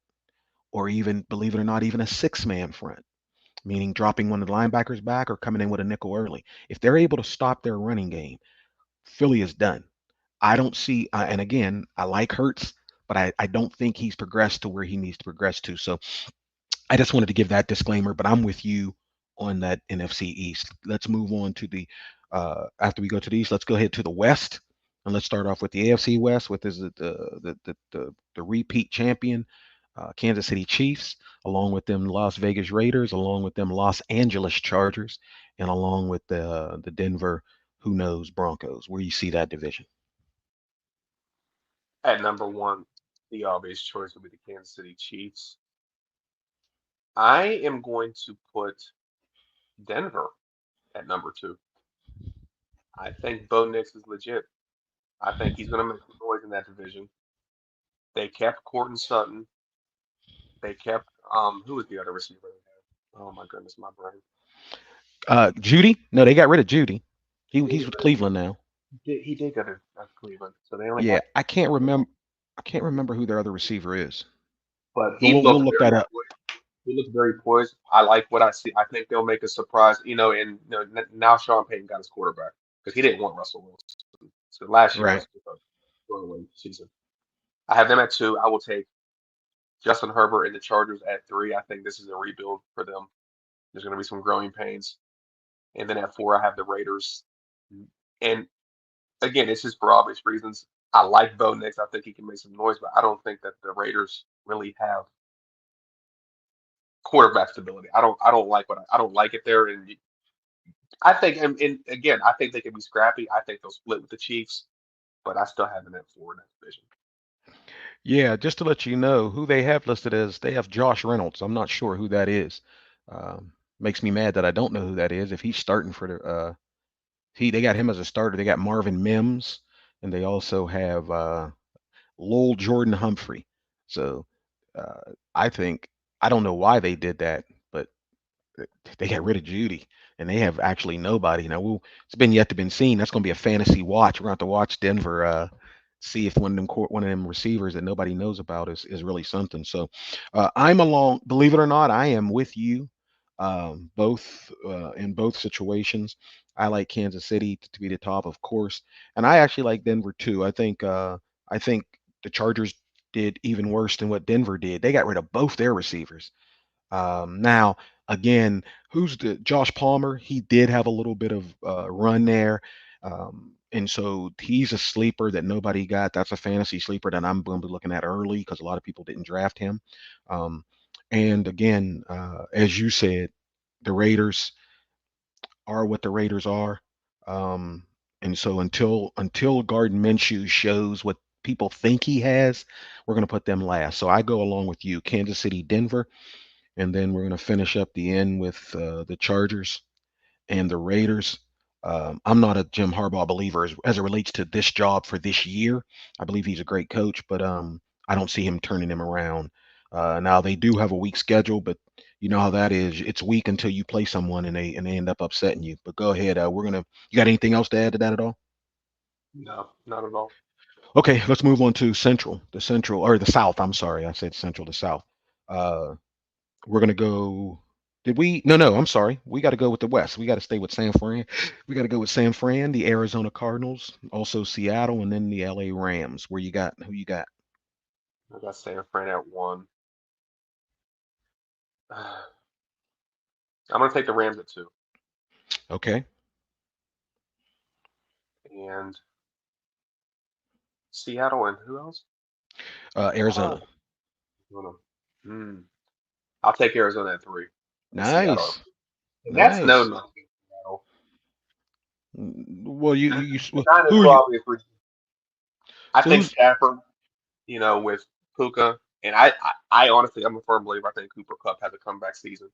or even, believe it or not, even a six-man front, meaning dropping one of the linebackers back or coming in with a nickel early. If they're able to stop their running game, Philly is done. I don't see, and again, I like Hurts, but I don't think he's progressed to where he needs to progress to. So I just wanted to give that disclaimer, but I'm with you on that NFC East. Let's move on to after we go to the East, let's go ahead to the West. And let's start off with the AFC West, with is the repeat champion, Kansas City Chiefs, along with them Las Vegas Raiders, along with them Los Angeles Chargers, and along with the Denver, who knows, Broncos. Where you see that division? At number one, the obvious choice would be the Kansas City Chiefs. I am going to put Denver at number two. I think Bo Nix is legit. I think he's going to make noise in that division. They kept Cortland Sutton. They kept Who was the other receiver they had? Oh my goodness, my brain. Judy? No, they got rid of Judy. He He's with Cleveland now. did go to Cleveland, so they only Yeah, have. I can't remember. I can't remember who their other receiver is, But but he we'll looked look that very up. poised. He looked very poised. I like what I see. I think they'll make a surprise. And now Sean Payton got his quarterback because he didn't want Russell Wilson. So last year Right. was just a throwaway season. I have them at two. I will take Justin Herbert and the Chargers at three. I think this is a rebuild for them. There's going to be some growing pains. And then at four, I have the Raiders. And again, it's just for obvious reasons. I like Bo Nix. I think he can make some noise, but I don't think that the Raiders really have quarterback stability. I don't like I don't like it there. And I think and again, I think they can be scrappy. I think they'll split with the Chiefs, but I still have them at four in that division. Yeah, just to let you know, who they have listed as they have Josh Reynolds. I'm not sure who that is. Makes me mad that I don't know who that is. If he's starting for the they got him as a starter. They got Marvin Mims, and they also have Lowell Jordan Humphrey. So I think I don't know why they did that, but they got rid of Judy, and they have actually nobody. Now, it's been yet to been seen. That's going to be a fantasy watch. We're going to have to watch Denver, see if one of them receivers that nobody knows about is really something. So, I'm along. Believe it or not, I am with you, both in both situations. I like Kansas City to be the top, of course, and I actually like Denver too. I think the Chargers did even worse than what Denver did. They got rid of both their receivers. Now, again, who's the Josh Palmer? He did have a little bit of run there. And so he's a sleeper that nobody got. That's a fantasy sleeper that I'm going to be looking at early because a lot of people didn't draft him. Um, and again, as you said, the Raiders are what the Raiders are. Um, and so until Garden Minshew shows what people think he has, we're going to put them last. So I go along with you, Kansas City, Denver, and then we're going to finish up the end with the Chargers and the Raiders. I'm not a Jim Harbaugh believer as it relates to this job for this year. I believe he's a great coach, but I don't see him turning him around. Now they do have a weak schedule, but you know how that is. It's weak until you play someone and they end up upsetting you. But go ahead. We're gonna. You got anything else to add to that at all? No, not at all. Okay, let's move on to the Central or the South. I'm sorry, I said Central to South. Uh, We're gonna go. Did we? No, no. I'm sorry. We got to go with the West. We got to stay with San Fran. We got to go with San Fran, the Arizona Cardinals, also Seattle, and then the LA Rams. Where you got? Who you got? I got San Fran at one. I'm gonna take the Rams at two, Okay. and Seattle and who else? Arizona. Oh, Arizona. Hmm. I'll take Arizona at three and Seattle. Nice. And that's no Nice. nothing. Seattle. Well, well, Kind of who are for you? obvious reasons. I So think who's? Stafford, with Puka, and I honestly, I'm a firm believer. I think Cooper Cup has a comeback season.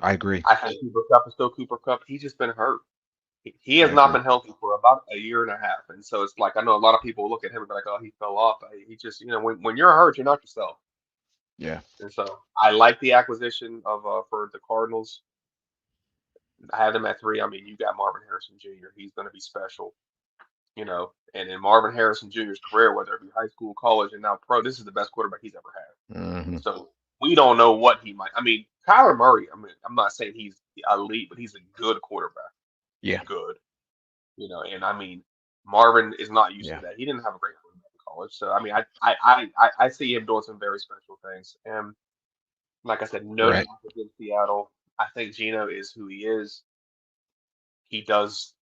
I agree. I think Cooper Cup is still Cooper Cup. He's just been hurt. He I has not agree. been healthy for about a year and a half, and so it's like I know a lot of people look at him and be like, "Oh, he fell off." But he just, when you're hurt, you're not yourself. Yeah. And so I like the acquisition of for the Cardinals. I have them at three. I mean, you got Marvin Harrison Jr. He's going to be special, And in Marvin Harrison Jr.'s career, whether it be high school, college, and now pro, this is the best quarterback he's ever had. Hmm. So we don't know what he might. I mean, Kyler Murray. I mean, I'm not saying he's elite, but he's a good quarterback. Yeah. Good, And I mean, Marvin is not used to Yeah. that. He didn't have a great quarterback in college, so I mean, I see him doing some very special things. And like I said, no Right. knock against Seattle. I think Gino is who he is. He does.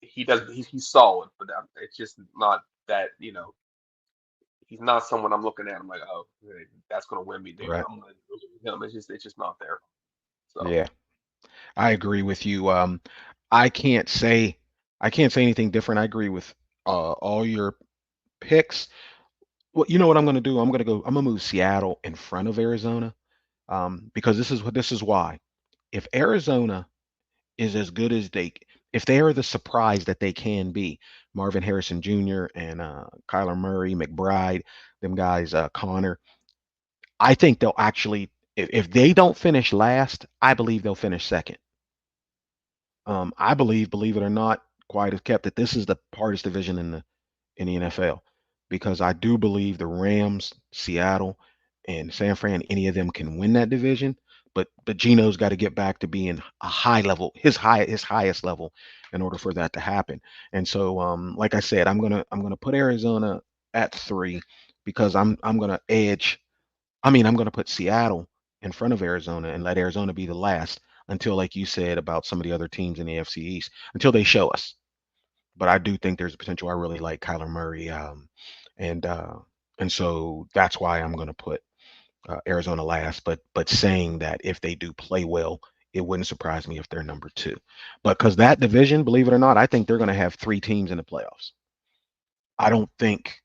He's solid, but it's just not that. He's not someone I'm looking at. I'm like, oh, that's going to win me. Right. I'm going to lose with him. It's just not there. So Yeah. I agree with you. I can't say I can't say anything different. I agree with all your picks. Well, you know what I'm going to do? I'm going to move Seattle in front of Arizona, because this is why. If Arizona is as good as if they are the surprise that they can be, Marvin Harrison Jr. and Kyler Murray, McBride, them guys, Connor. I think they'll actually, if they don't finish last, I believe they'll finish second. I believe it or not, quiet as kept, that this is the hardest division in the NFL, because I do believe the Rams, Seattle, and San Fran, any of them can win that division. But Gino's got to get back to being a high level, his highest level, in order for that to happen. And so, like I said, I'm gonna put Arizona at 3, because I'm gonna edge. I mean, I'm gonna put Seattle in front of Arizona and let Arizona be the last, until, like you said about some of the other teams in the AFC East, until they show us. But I do think there's a potential. I really like Kyler Murray, and uh, and so that's why I'm going to put Arizona last. But saying that, if they do play well, it wouldn't surprise me if they're number 2. But because that division, believe it or not, I think they're going to have 3 teams in the playoffs. I don't think.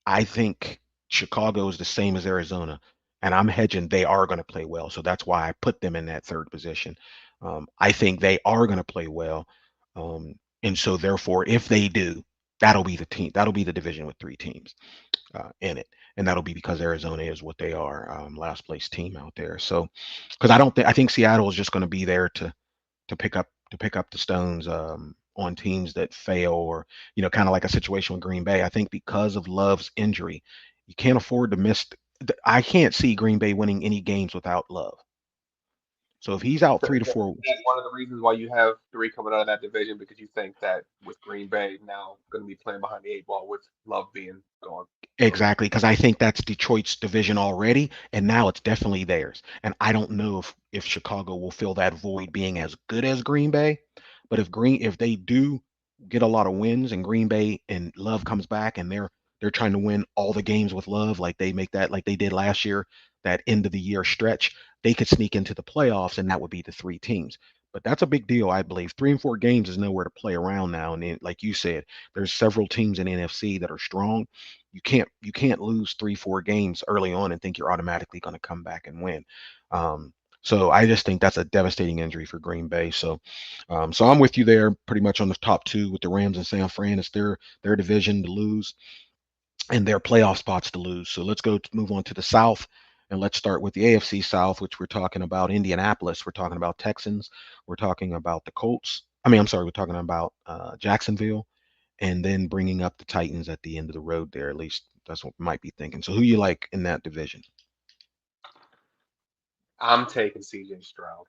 I think Chicago is the same as Arizona, and I'm hedging they are going to play well. So that's why I put them in that third position. I think they are going to play well, and so therefore, if they do, that'll be the team. That'll be the division with 3 teams in it, and that'll be because Arizona is what they are, last place team out there. So, because I think Seattle is just going to be there to pick up the stones, on teams that fail, or kind of like a situation with Green Bay. I think because of Love's injury, you can't afford to miss. I can't see Green Bay winning any games without Love. So if he's out So 3 to 4, is that one of the reasons why you have three coming out of that division because you think that with Green Bay now going to be playing behind the eight ball with Love being gone? Okay. exactly, because I think that's Detroit's division already, and now it's definitely theirs. And I don't know if Chicago will fill that void being as good as Green Bay, but if they do get a lot of wins, and Green Bay and Love comes back, and they're trying to win all the games with Love, like they make that, like they did last year, that end of the year stretch, they could sneak into the playoffs, and that would be the 3 teams. But that's a big deal, I believe. 3 and 4 games is nowhere to play around now. And then, like you said, there's several teams in NFC that are strong. You can't lose 3 4 games early on and think you're automatically going to come back and win. Um, so I just think that's a devastating injury for Green Bay. So I'm with you there, pretty much on the top 2 with the Rams and San Fran. It's their division to lose and their playoff spots to lose. So let's move on to the South. And let's start with the AFC South, which we're talking about Indianapolis. We're talking about Texans. We're talking about the Colts. I mean, I'm sorry, we're talking about Jacksonville, and then bringing up the Titans at the end of the road there. At least that's what we might be thinking. So who you like in that division? I'm taking CJ Stroud.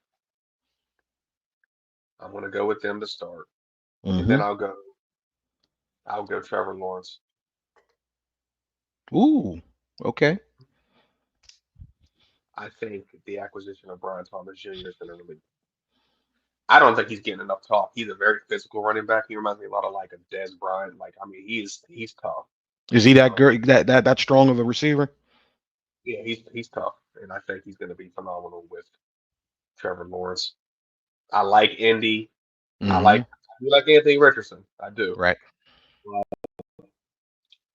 I'm going to go with them to start, and Mm-hmm. then I'll go Trevor Lawrence. Ooh. Okay. I think the acquisition of Brian Thomas Jr. is going to really. I don't think he's getting enough talk. He's a very physical running back. He reminds me a lot of like a Des Bryant. Like I mean, he's tough. Is he that Um, great? That strong of a receiver? yeah, he's tough, and I think he's going to be phenomenal with Trevor Lawrence. I like Indy. Mm-hmm. I do like Anthony Richardson. I do. Right.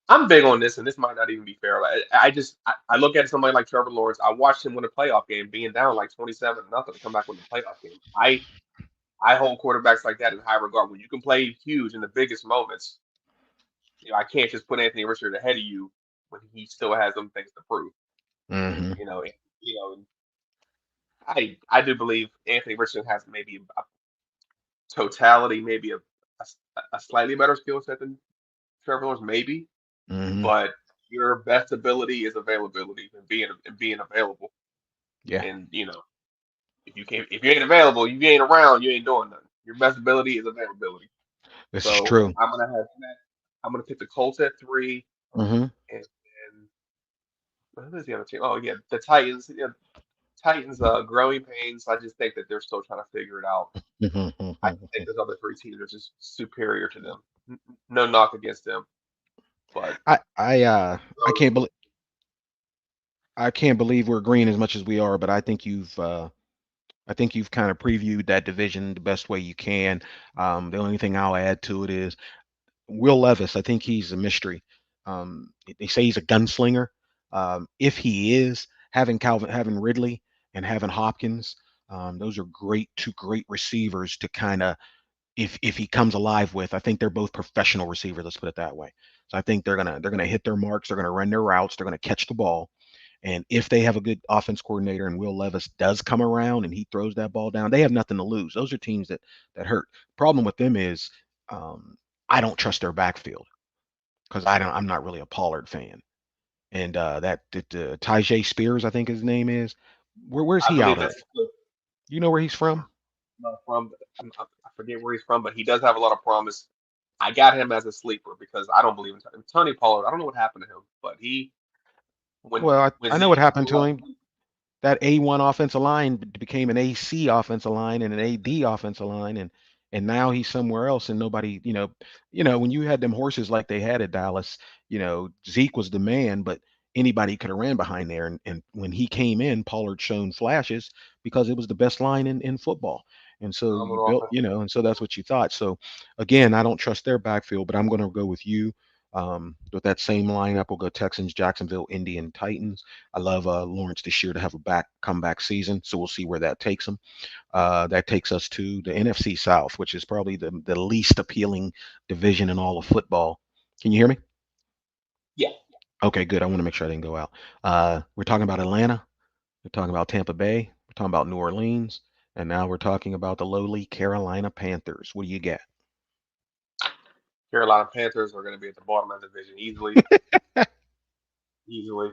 I'm big on this, and this might not even be fair. I look at somebody like Trevor Lawrence. I watched him win a playoff game, being down like 27-0 to come back with a playoff game. I hold quarterbacks like that in high regard. When you can play huge in the biggest moments, I can't just put Anthony Richardson ahead of you when he still has some things to prove. Mm-hmm. You know. I do believe Anthony Richardson has maybe a totality, maybe a slightly better skill set than Trevor Lawrence, maybe, Mm-hmm. but your best ability is availability and being available. Yeah, And if you ain't available, you ain't around, you ain't doing nothing. Your best ability is availability. this is So true. I'm gonna pick the Colts at 3, Mm-hmm. and who's the other team? Oh yeah, the Titans. Yeah, Titans growing pains. I just think that they're still trying to figure it out. I think those other three teams are just superior to them. No knock against them, but I can't believe we're agreeing as much as we are, but I think you've kind of previewed that division the best way you can. The only thing I'll add to it is Will Levis. I think he's a mystery. They say he's a gunslinger. If he is, having Ridley and having Hopkins, those are two great receivers to kind of, if he comes alive with. I think they're both professional receivers. Let's put it that way. So I think they're gonna hit their marks. They're gonna run their routes. They're gonna catch the ball, And if they have a good offense coordinator and Will Levis does come around and he throws that ball down, they have nothing to lose. Those are teams that hurt. Problem with them is um, I don't trust their backfield because I'm not really a Pollard fan. And that Tajay Spears, I think his name is. Where's I he out believe of? that's You know where he's from? from. I forget where he's from, but he does have a lot of promise. I got him as a sleeper because I don't believe in Tony Pollard. I don't know what happened to him, but he Well, when I know what Zeke happened blew to up, him. That A1 offensive line became an AC offensive line and an AD offensive line, and now he's somewhere else and nobody, when you had them horses like they had at Dallas, Zeke was the man, but anybody could have ran behind there. And when he came in, Pollard shown flashes because it was the best line in football. And so you phenomenal built, offensive line. and so that's what you thought. So again, I don't trust their backfield, but I'm going to go with you. With that same lineup, we'll go Texans, Jacksonville, Indy, and Titans. I love Lawrence this year to have a comeback season, so we'll see where that takes him. That takes us to the NFC South, which is probably the least appealing division in all of football. Can you hear me? Yeah, Okay, good. I want to make sure I didn't go out. We're talking about Atlanta. We're talking about Tampa Bay. We're talking about New Orleans. And now we're talking about the lowly Carolina Panthers. What do you get? Carolina Panthers are going to be at the bottom of the division easily, easily.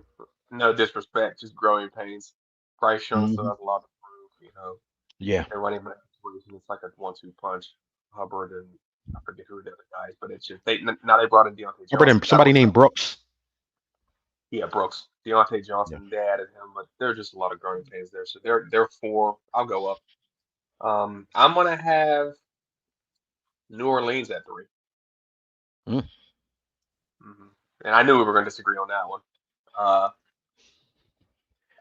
No disrespect, just growing pains. Bryce Young still Hmm. has a lot to prove. Yeah. Their running back situation, it's like a 1-2 punch. Hubbard and I forget who the other guys, but it's just now they brought in Deontay Remember them? Johnson. Not Somebody only named Brooks. yeah, Brooks, Deontay Yeah. Johnson, they added him, but there's just a lot of growing pains there. So they're four. I'll go up. I'm gonna have New Orleans at 3, Mm. and I knew we were gonna disagree on that one. Uh,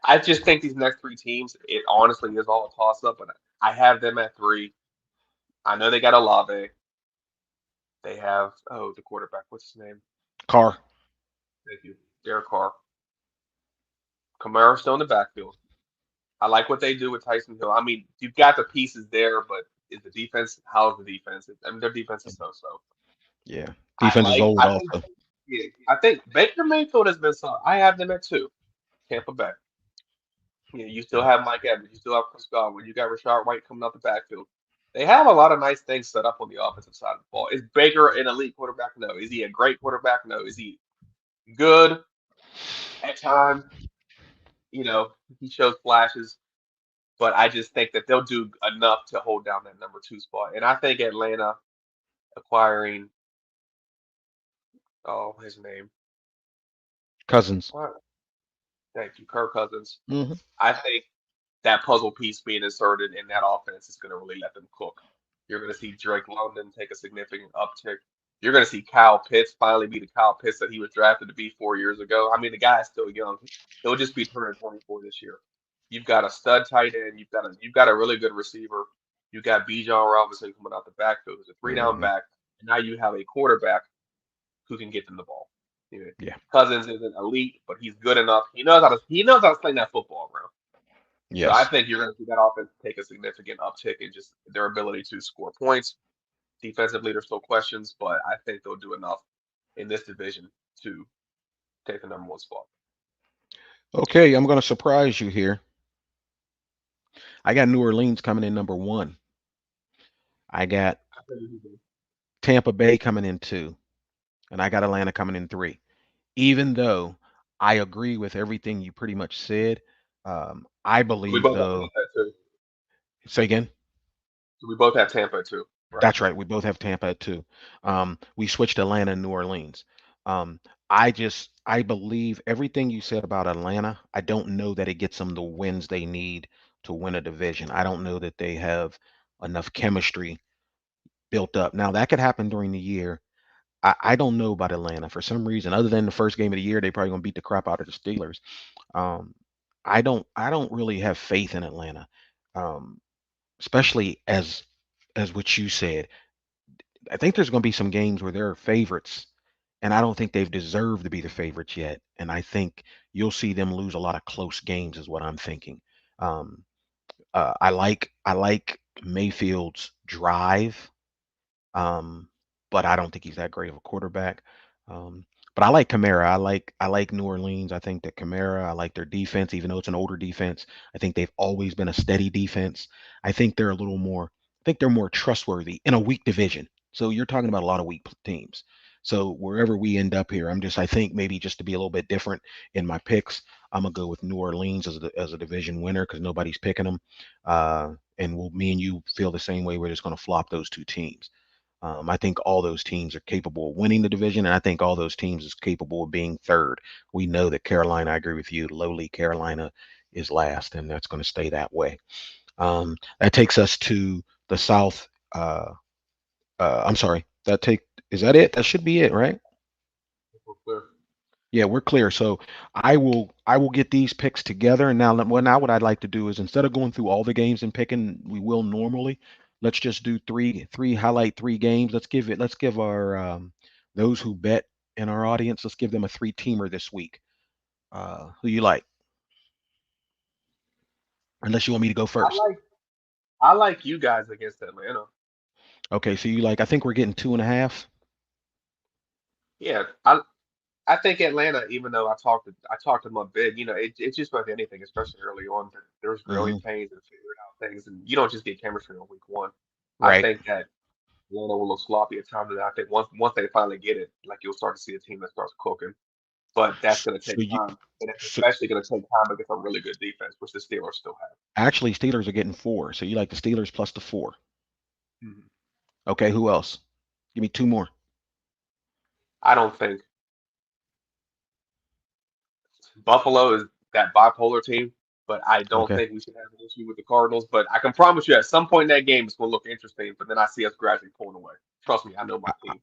I just think these next three teams, it honestly is all a toss up, but I have them at 3. I know they got Olave. They have the quarterback. What's his name? Carr. Thank you, Derek Carr. Kamara's still in the backfield. I like what they do with Tyson Hill. I mean, you've got the pieces there, but is the defense? How's the defense? I mean, their defense is so. Yeah. Defense is old I think, also. yeah, I think Baker Mayfield has been solid. I have them at 2. Tampa Bay. Yeah, you still Yeah. have Mike Evans. You still have Chris Godwin. You got Rashard White coming out the backfield. They have a lot of nice things set up on the offensive side of the ball. Is Baker an elite quarterback? No. Is he a great quarterback? No. Is he good at times? He shows flashes, but I just think that they'll do enough to hold down that number 2 spot. And I think Atlanta acquiring, oh, his name. Cousins. What? Thank you, Kirk Cousins. Hmm. I think that puzzle piece being inserted in that offense is going to really let them cook. You're going to see Drake London take a significant uptick. You're going to see Kyle Pitts finally be the Kyle Pitts that he was drafted to be 4 years ago. I mean, the guy is still young. He'll just be turning 24 this year. You've got a stud tight end. You've got a really good receiver. You got Bijan Robinson coming out the backfield, who's a 3 down Hmm. back, and now you have a quarterback who can get them the ball. You know, Yeah. Cousins isn't elite, but he's good enough. He knows how to sling that football around. So I Yes. think you're going to see that offense take a significant uptick in just their ability to score points. Defensively, there's still questions, but I think they'll do enough in this division to take the number 1 spot. Okay, I'm going to surprise you here. I got New Orleans coming in number one. I got I think this is Tampa Bay coming in two, and I got Atlanta coming in three. Even though I agree with everything you pretty much said, I so we believe both have though. Tampa too. Say again. So we both have Tampa too, right? That's right. We both have Tampa at two. We switched Atlanta and New Orleans. Um, I believe everything you said about Atlanta. I don't know that it gets them the wins they need to win a division. I don't know that they have enough chemistry built up. Now that could happen during the year. I don't know about Atlanta for some reason, other than the first game of the year, they probably gonna beat the crap out of the Steelers. Um, I don't really have faith in Atlanta, um, especially as what you said. I think there's going to be some games where they're favorites, and I don't think they've deserved to be the favorites yet. And I think you'll see them lose a lot of close games, is what I'm thinking. Um, I like Mayfield's drive, um, but I don't think he's that great of a quarterback. Um, But I like Kamara. I like New Orleans. I think that Kamara. I like their defense, even though it's an older defense. I think they've always been a steady defense. I think they're a little more. I think they're more trustworthy in a weak division. So you're talking about a lot of weak teams. So wherever we end up here, I think maybe just to be a little bit different in my picks, I'm gonna go with New Orleans as a division winner because nobody's picking them. And me and you feel the same way. We're just gonna flop those two teams. I think all those teams are capable of winning the division, and I think all those teams is capable of being third. We know that Carolina, I agree with you, lowly Carolina is last, and that's going to stay that way. That takes us to the South. I'm sorry. Is that it? That should be it, right? We're clear. Yeah, we're clear. So I will get these picks together, and now what I'd like to do is instead of going through all the games and picking, we will normally. Let's just do highlight three games. Let's give our those who bet in our audience. Let's give them a three-teamer this week. Who you like? Unless you want me to go I first. like I like you guys against Atlanta. Okay, so you like? I think we're getting 2.5. Yeah, I think Atlanta, even though I talked to them a bit, it's just like anything, especially early on. There's growing Hmm. pains and figuring out things, and you don't just get chemistry on week one. I Right. think that Atlanta will look sloppy at times, and I think once they finally get it, like you'll start to see a team that starts cooking. But that's going to So take you time, and it's so especially going to take time against a really good defense, which the Steelers still have. actually Steelers are getting 4. So you like the Steelers plus the 4. Mhm. Okay, who else? Give me two more. I don't think Buffalo is that bipolar team, but I don't Okay. think we should have an issue with the Cardinals. But I can promise you, at some point in that game, it's going to look interesting. But then I see us gradually pulling away. Trust me, I know my team.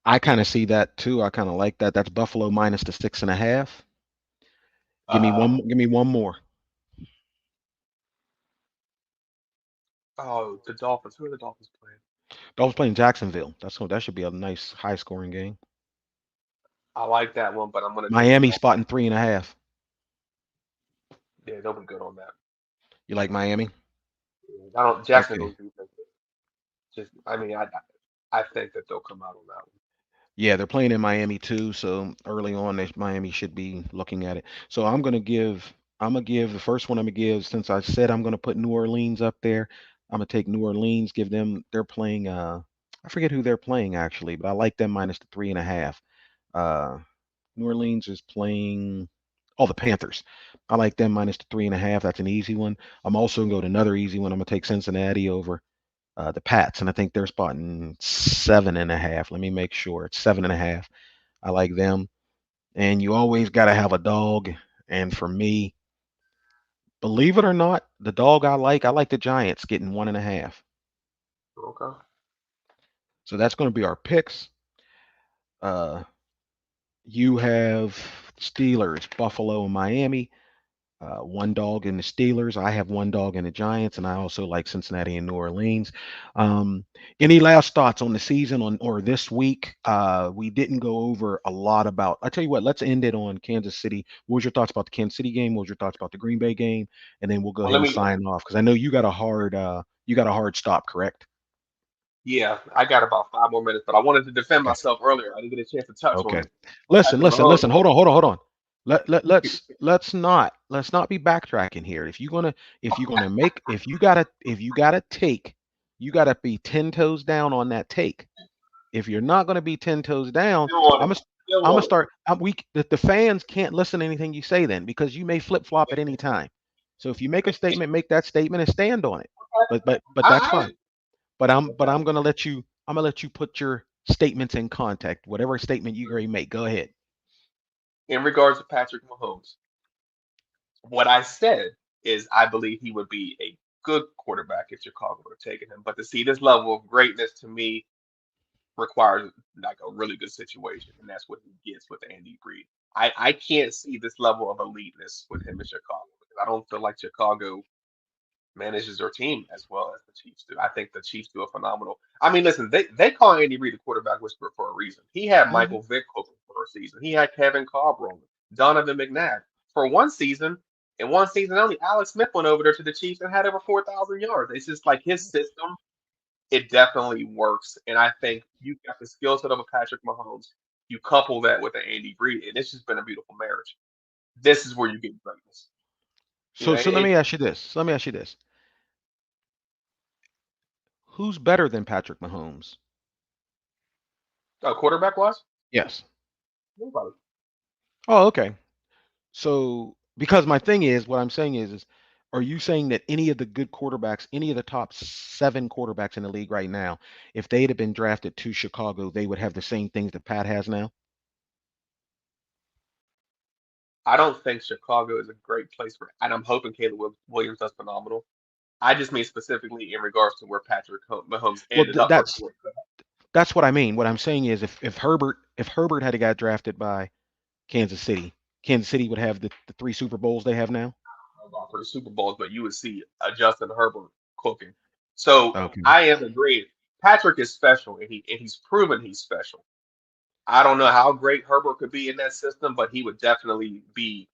I kind of see that too. I kind of like that. That's Buffalo minus the 6.5. Give me Uh, one. Give me one more. oh, the Dolphins. Who are the Dolphins playing? Dolphins playing Jacksonville. That should be a nice high scoring game. I like that one, but I'm going to take the Miami Dolphins. spotting 3.5. Yeah, they'll be good on that. You like Miami? I don't. Okay. Jacksonville's defense. Just, I mean, I think that they'll come out on that Yeah, they're playing in Miami too. So early on, Miami should be looking at it. So I'm gonna give the first one. I'm gonna give since I said I'm gonna put New Orleans up there. I'm gonna take New Orleans. Give them. They're playing. I forget who they're playing actually, but I like them minus the 3.5. Uh, New Orleans is playing. Oh, the Panthers. I like them minus the 3.5. That's an easy one. I'm also gonna go to another easy one. I'm gonna take Cincinnati over the Pats, and I think they're spotting 7.5. Let me make sure it's 7.5. I like them, and you always got to have a dog. And for me, believe it or not, the dog I like the Giants getting 1.5. one. Okay. So that's going to be our picks. Uh, you have Steelers, Buffalo, and Miami. One dog in the Steelers. I have one dog in the Giants, and I also like Cincinnati and New Orleans. Um, any last thoughts on the season on or this week? We didn't go over a lot about. I tell you what, let's end it on Kansas City. What was your thoughts about the Kansas City game? What was your thoughts about the Green Bay game? And then we'll go Well, ahead let and me. sign off because I know you got a hard stop, correct? Yeah, I got about 5 more minutes, but I wanted to defend Okay. myself earlier. I didn't get a chance to touch Okay. on Listen, Patrick listen, Mahomes. listen. Hold on. Let's not be backtracking here. If you gotta take, you gotta be 10 toes down on that take. If you're not gonna be 10 toes down, Still want I'm it. gonna Still I'm gonna want it. start. The fans can't listen to anything you say then because you may flip flop at any time. So if you make a statement, make that statement and stand on it. But that's I, fine. But I'm gonna let you put your statements in context. Whatever statement you already make, go ahead. in regards to Patrick Mahomes, what I said is I believe he would be a good quarterback if Chicago would have taken him. But to see this level of greatness to me requires like a really good situation, and that's what he gets with Andy Reid. I can't see this level of eliteness with him in Chicago because I don't feel like Chicago manages their team as well as the Chiefs do. I think the Chiefs do a phenomenal. I mean, listen, they call Andy Reid the quarterback whisperer for a reason. He had Mhm. Michael Vick cooking for a season. He had Kevin Kolb rolling, Donovan McNabb for one season. In one season only, Alex Smith went over there to the Chiefs and had over 4,000 yards. It's just like his system. It definitely works, and I think you got the skill set of a Patrick Mahomes. You couple that with the Andy Reid, and it's just been a beautiful marriage. This is where you get greatness. You know, So let me ask you this. Let me ask you this. Who's better than Patrick Mahomes? quarterback wise, Yes. nobody. Oh, okay. So because my thing is, what I'm saying is, are you saying that any of the good quarterbacks, any of the top 7 quarterbacks in the league right now, if they'd have been drafted to Chicago, they would have the same things that Pat has now? I don't think Chicago is a great place for, and I'm hoping Caleb Williams does phenomenal. I just mean specifically in regards to where Patrick Mahomes Well, ended up versus where that's what I mean. What I'm saying is, if Herbert had got drafted by Kansas City, Kansas City would have the 3 Super Bowls they have now. for the Super Bowls, but you would see a Justin Herbert cooking. So Okay. I am agreeing. Patrick is special, and he's proven he's special. I don't know how great Herbert could be in that system, but he would definitely be.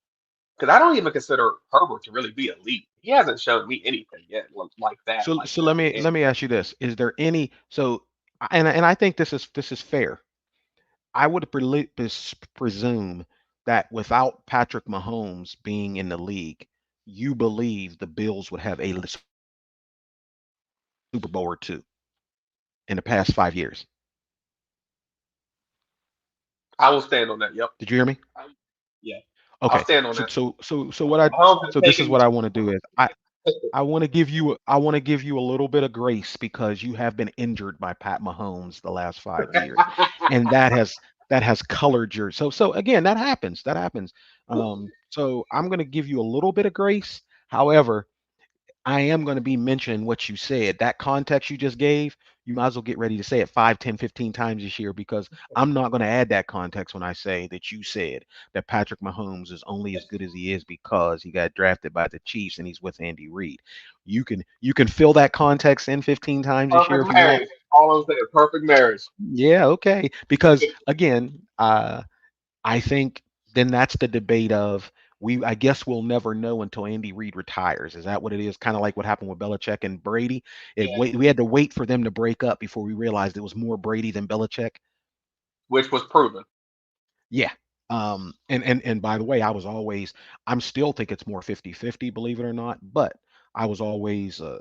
Because I don't even consider Herbert to really be elite. He hasn't shown me anything yet like that, So like so that. let me ask you this: is there any so and I think this is fair. I would presume that without Patrick Mahomes being in the league, you believe the Bills would have a Super Bowl or two in the past 5 years. I will stand on that. Yep. Did you hear me? Yeah. I'll Okay. stand on So that. so so so what I Mahomes has so this is taken. what I want to do is I want to give you a little bit of grace because you have been injured by Pat Mahomes the last 5 years, and that has colored your so again that happens so I'm going to give you a little bit of grace. However, I am going to be mentioning what you said. That context you just gave, you might as well get ready to say it 5, 10, 15 times this year because I'm not going to add that context when I say that you said that Patrick Mahomes is only as good as he is because he got drafted by the Chiefs and he's with Andy Reid. You can fill that context in 15 times this year Perfect if you want. marriage. All I'm saying, perfect marriage. Yeah, okay. Because again, I think then that's the debate of I guess we'll never know until Andy Reid retires. Is that what it is? Kind of like what happened with Belichick and Brady. We had to wait for them to break up before we realized it was more Brady than Belichick. Which was proven. Yeah. And by the way, I'm still think it's more 50-50, believe it or not, but I was always the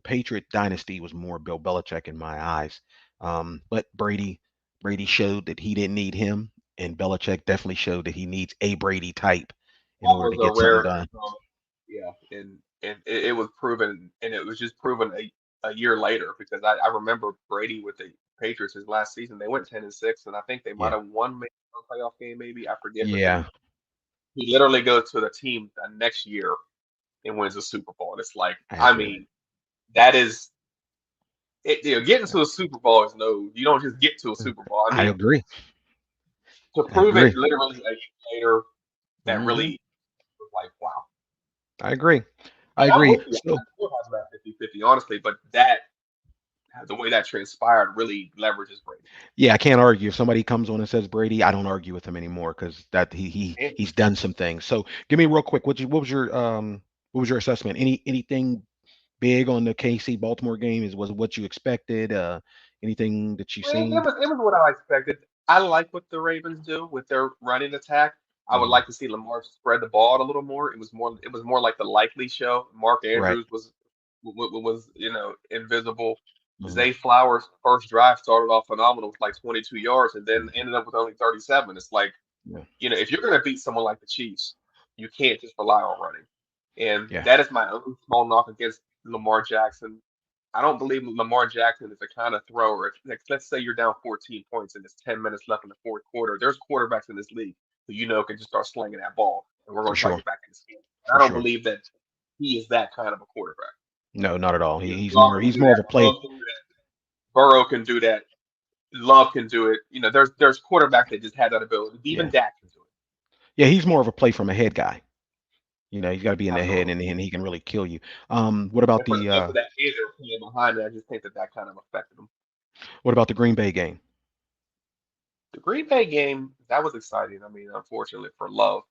Patriot dynasty was more Bill Belichick in my eyes. But Brady showed that he didn't need him, and Belichick definitely showed that he needs a Brady type in That order was to a get something rare. done. Yeah, and it was proven, and it was just proven a year later because I remember Brady with the Patriots his last season. They went 10-6, and I think they might Yeah. have won maybe a playoff game, maybe I forget. But then Yeah. he literally goes to the team the next year and wins the Super Bowl. And it's like, I I agree. mean, that is it. Getting to a Super Bowl is no. You don't just get to a Super Bowl. I I mean, agree. to I prove it agree. literally a year later, that Hmm. really was like, wow. I agree. I And I'm agree. with you. I So still have that 50-50, honestly, but that the way that transpired really leverages Brady. yeah, I can't argue. If somebody comes on and says Brady, I don't argue with him anymore because that And he's done some things. So give me real quick. What was your assessment? Anything big on the KC Baltimore game? Was what you expected? Anything that you seen? it was what I expected. I like what the Ravens do with their running attack. I would Hmm. like to see Lamar spread the ball out a little more. It was more like the likely show. Mark Right. Andrews was invisible. Hmm. Zay Flowers' first drive started off phenomenal with like 22 yards and then ended up with only 37. It's like, Yeah. if you're going to beat someone like the Chiefs, you can't just rely on running. And Yeah. that is my only small knock against Lamar Jackson. I don't believe Lamar Jackson is the kind of thrower. If, like, let's say you're down 14 points and there's 10 minutes left in the fourth quarter, there's quarterbacks in this league who can just start slinging that ball, and we're For going to try to sure. get back in this game. I For don't sure. believe that he is that kind of a quarterback. No, not at all. He's Goff more can he's do more of that. a play. Love can do that. Burrow can do that. Love can do it. There's quarterbacks that just have that ability. Even Yeah. Dak can do it. Yeah, he's more of a play from a head guy. He's got to be in the head, Absolutely. and he can really kill you. What about And for that age they're playing behind it, I just think that kind of affected them. the Green Bay game? The Green Bay game, that was exciting. I mean, unfortunately for Love,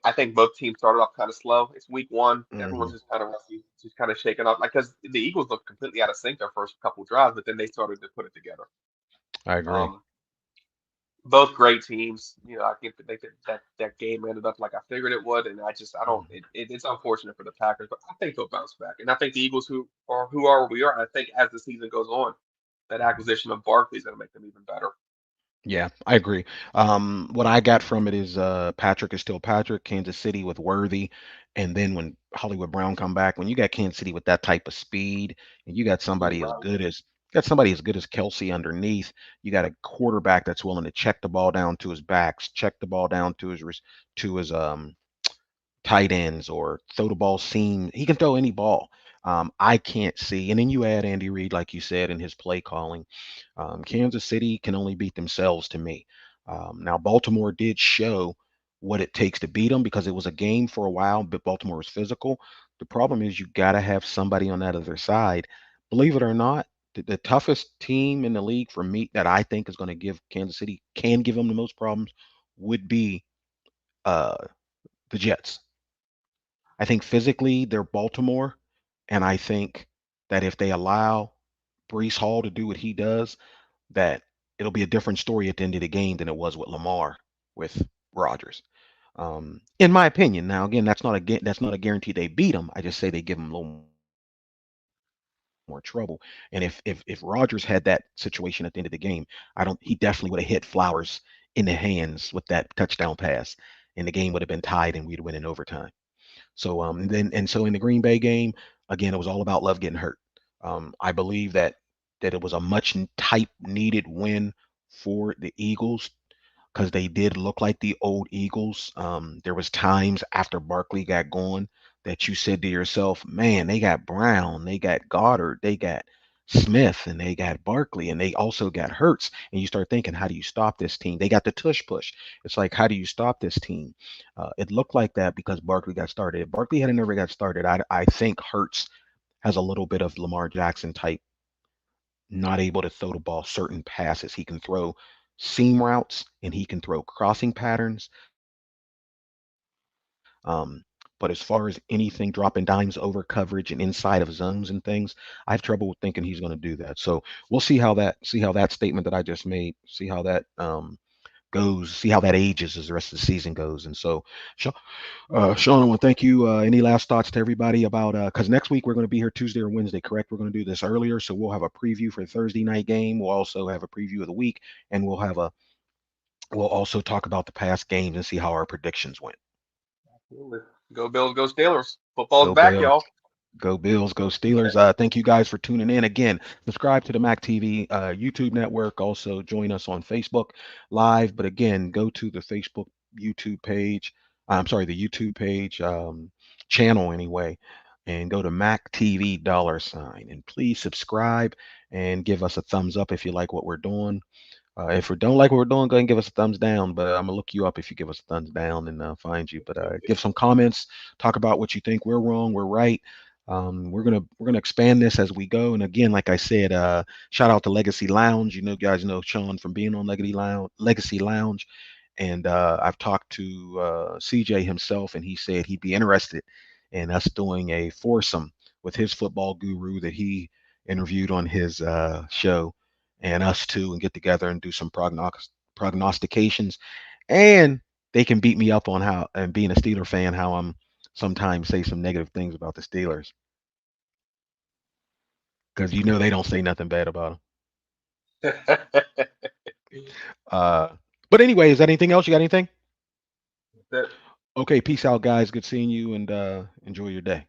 I think both teams started off kind of slow. It's week one. Everyone's Hmm. just kind of rusty, just kind of shaking up. Like, because the Eagles looked completely out of sync their first couple drives, but then they started to put it together. I agree. Um, both great teams. I think that that game ended up like I figured it would, and I don't. Mhm. It's unfortunate for the Packers, but I think they'll bounce back, and I think the Eagles, who are where we are, I think as the season goes on, that acquisition of Barkley is going to make them even better. Yeah, I agree. What I got from it is Patrick is still Patrick, Kansas City with Worthy, and then when Hollywood Brown come back, when you got Kansas City with that type of speed, and you got somebody as Right. good as got somebody as good as Kelsey underneath, you got a quarterback that's willing to check the ball down to his backs, check the ball down to his tight ends or throw the ball seam. He can throw any ball. I can't see. And then you add Andy Reid, like you said, in his play calling. Kansas City can only beat themselves to me. Now, Baltimore did show what it takes to beat them because it was a game for a while, but Baltimore was physical. The problem is you got to have somebody on that other side. Believe it or not, the toughest team in the league for me that I think is going to give Kansas City can give them the most problems would be uh, the Jets. I think physically they're Baltimore, and I think that if they allow Brees Hall to do what he does, that it'll be a different story at the end of the game than it was with Lamar with Rodgers. In my opinion. Now, again, that's not a guarantee they beat them. I just say they give them a little more trouble. And if Rodgers had that situation at the end of the game, I don't. He definitely would have hit Flowers in the hands with that touchdown pass, and the game would have been tied, and we'd win in overtime. So in the Green Bay game, again, it was all about Love getting hurt. I believe that it was a much type needed win for the Eagles because they did look like the old Eagles. There was times after Barkley got going that you said to yourself, "Man, they got Brown, they got Goddard, they got Smith, and they got Barkley, and they also got Hurts." And you start thinking, "How do you stop this team?" They got the tush push. It's like, how do you stop this team? It looked like that because Barkley got started. If Barkley had never got started, I think Hurts has a little bit of Lamar Jackson type, not able to throw the ball certain passes. He can throw seam routes and he can throw crossing patterns. But as far as anything dropping dimes over coverage and inside of zones and things, I have trouble with thinking he's going to do that. So we'll see how that statement that I just made, see how that goes, see how that ages as the rest of the season goes. And so, Sean, I want to thank you. Any last thoughts to everybody about because next week we're going to be here Tuesday or Wednesday, correct? We're going to do this earlier, so we'll have a preview for the Thursday night game. We'll also have a preview of the week, and we'll also talk about the past games and see how our predictions went. Absolutely. Go Bills, go Steelers. Football's Go back, Bills. y'all. Go Bills, go Steelers. Thank you guys for tuning in. Again, subscribe to the MacTV YouTube network. Also, join us on Facebook Live. But again, go to the Facebook YouTube page. I'm sorry, the YouTube page channel anyway, and go to MacTV $. And please subscribe and give us a thumbs up if you like what we're doing. If we don't like what we're doing, go ahead and give us a thumbs down. But I'm gonna look you up if you give us a thumbs down and find you. But give some comments, talk about what you think we're wrong, we're right. We're gonna expand this as we go. And again, like I said, shout out to Legacy Lounge. You know, guys know Shawn from being on Legacy Lounge, and I've talked to CJ himself, and he said he'd be interested in us doing a foursome with his football guru that he interviewed on his show and us too and get together and do some prognostications. And they can beat me up on how, and being a Steeler fan, how I'm sometimes say some negative things about the Steelers because you know they don't say nothing bad about them. Uh, but anyway, is that anything else? You got anything? That's it. Okay, peace out, guys. Good seeing you, and enjoy your day.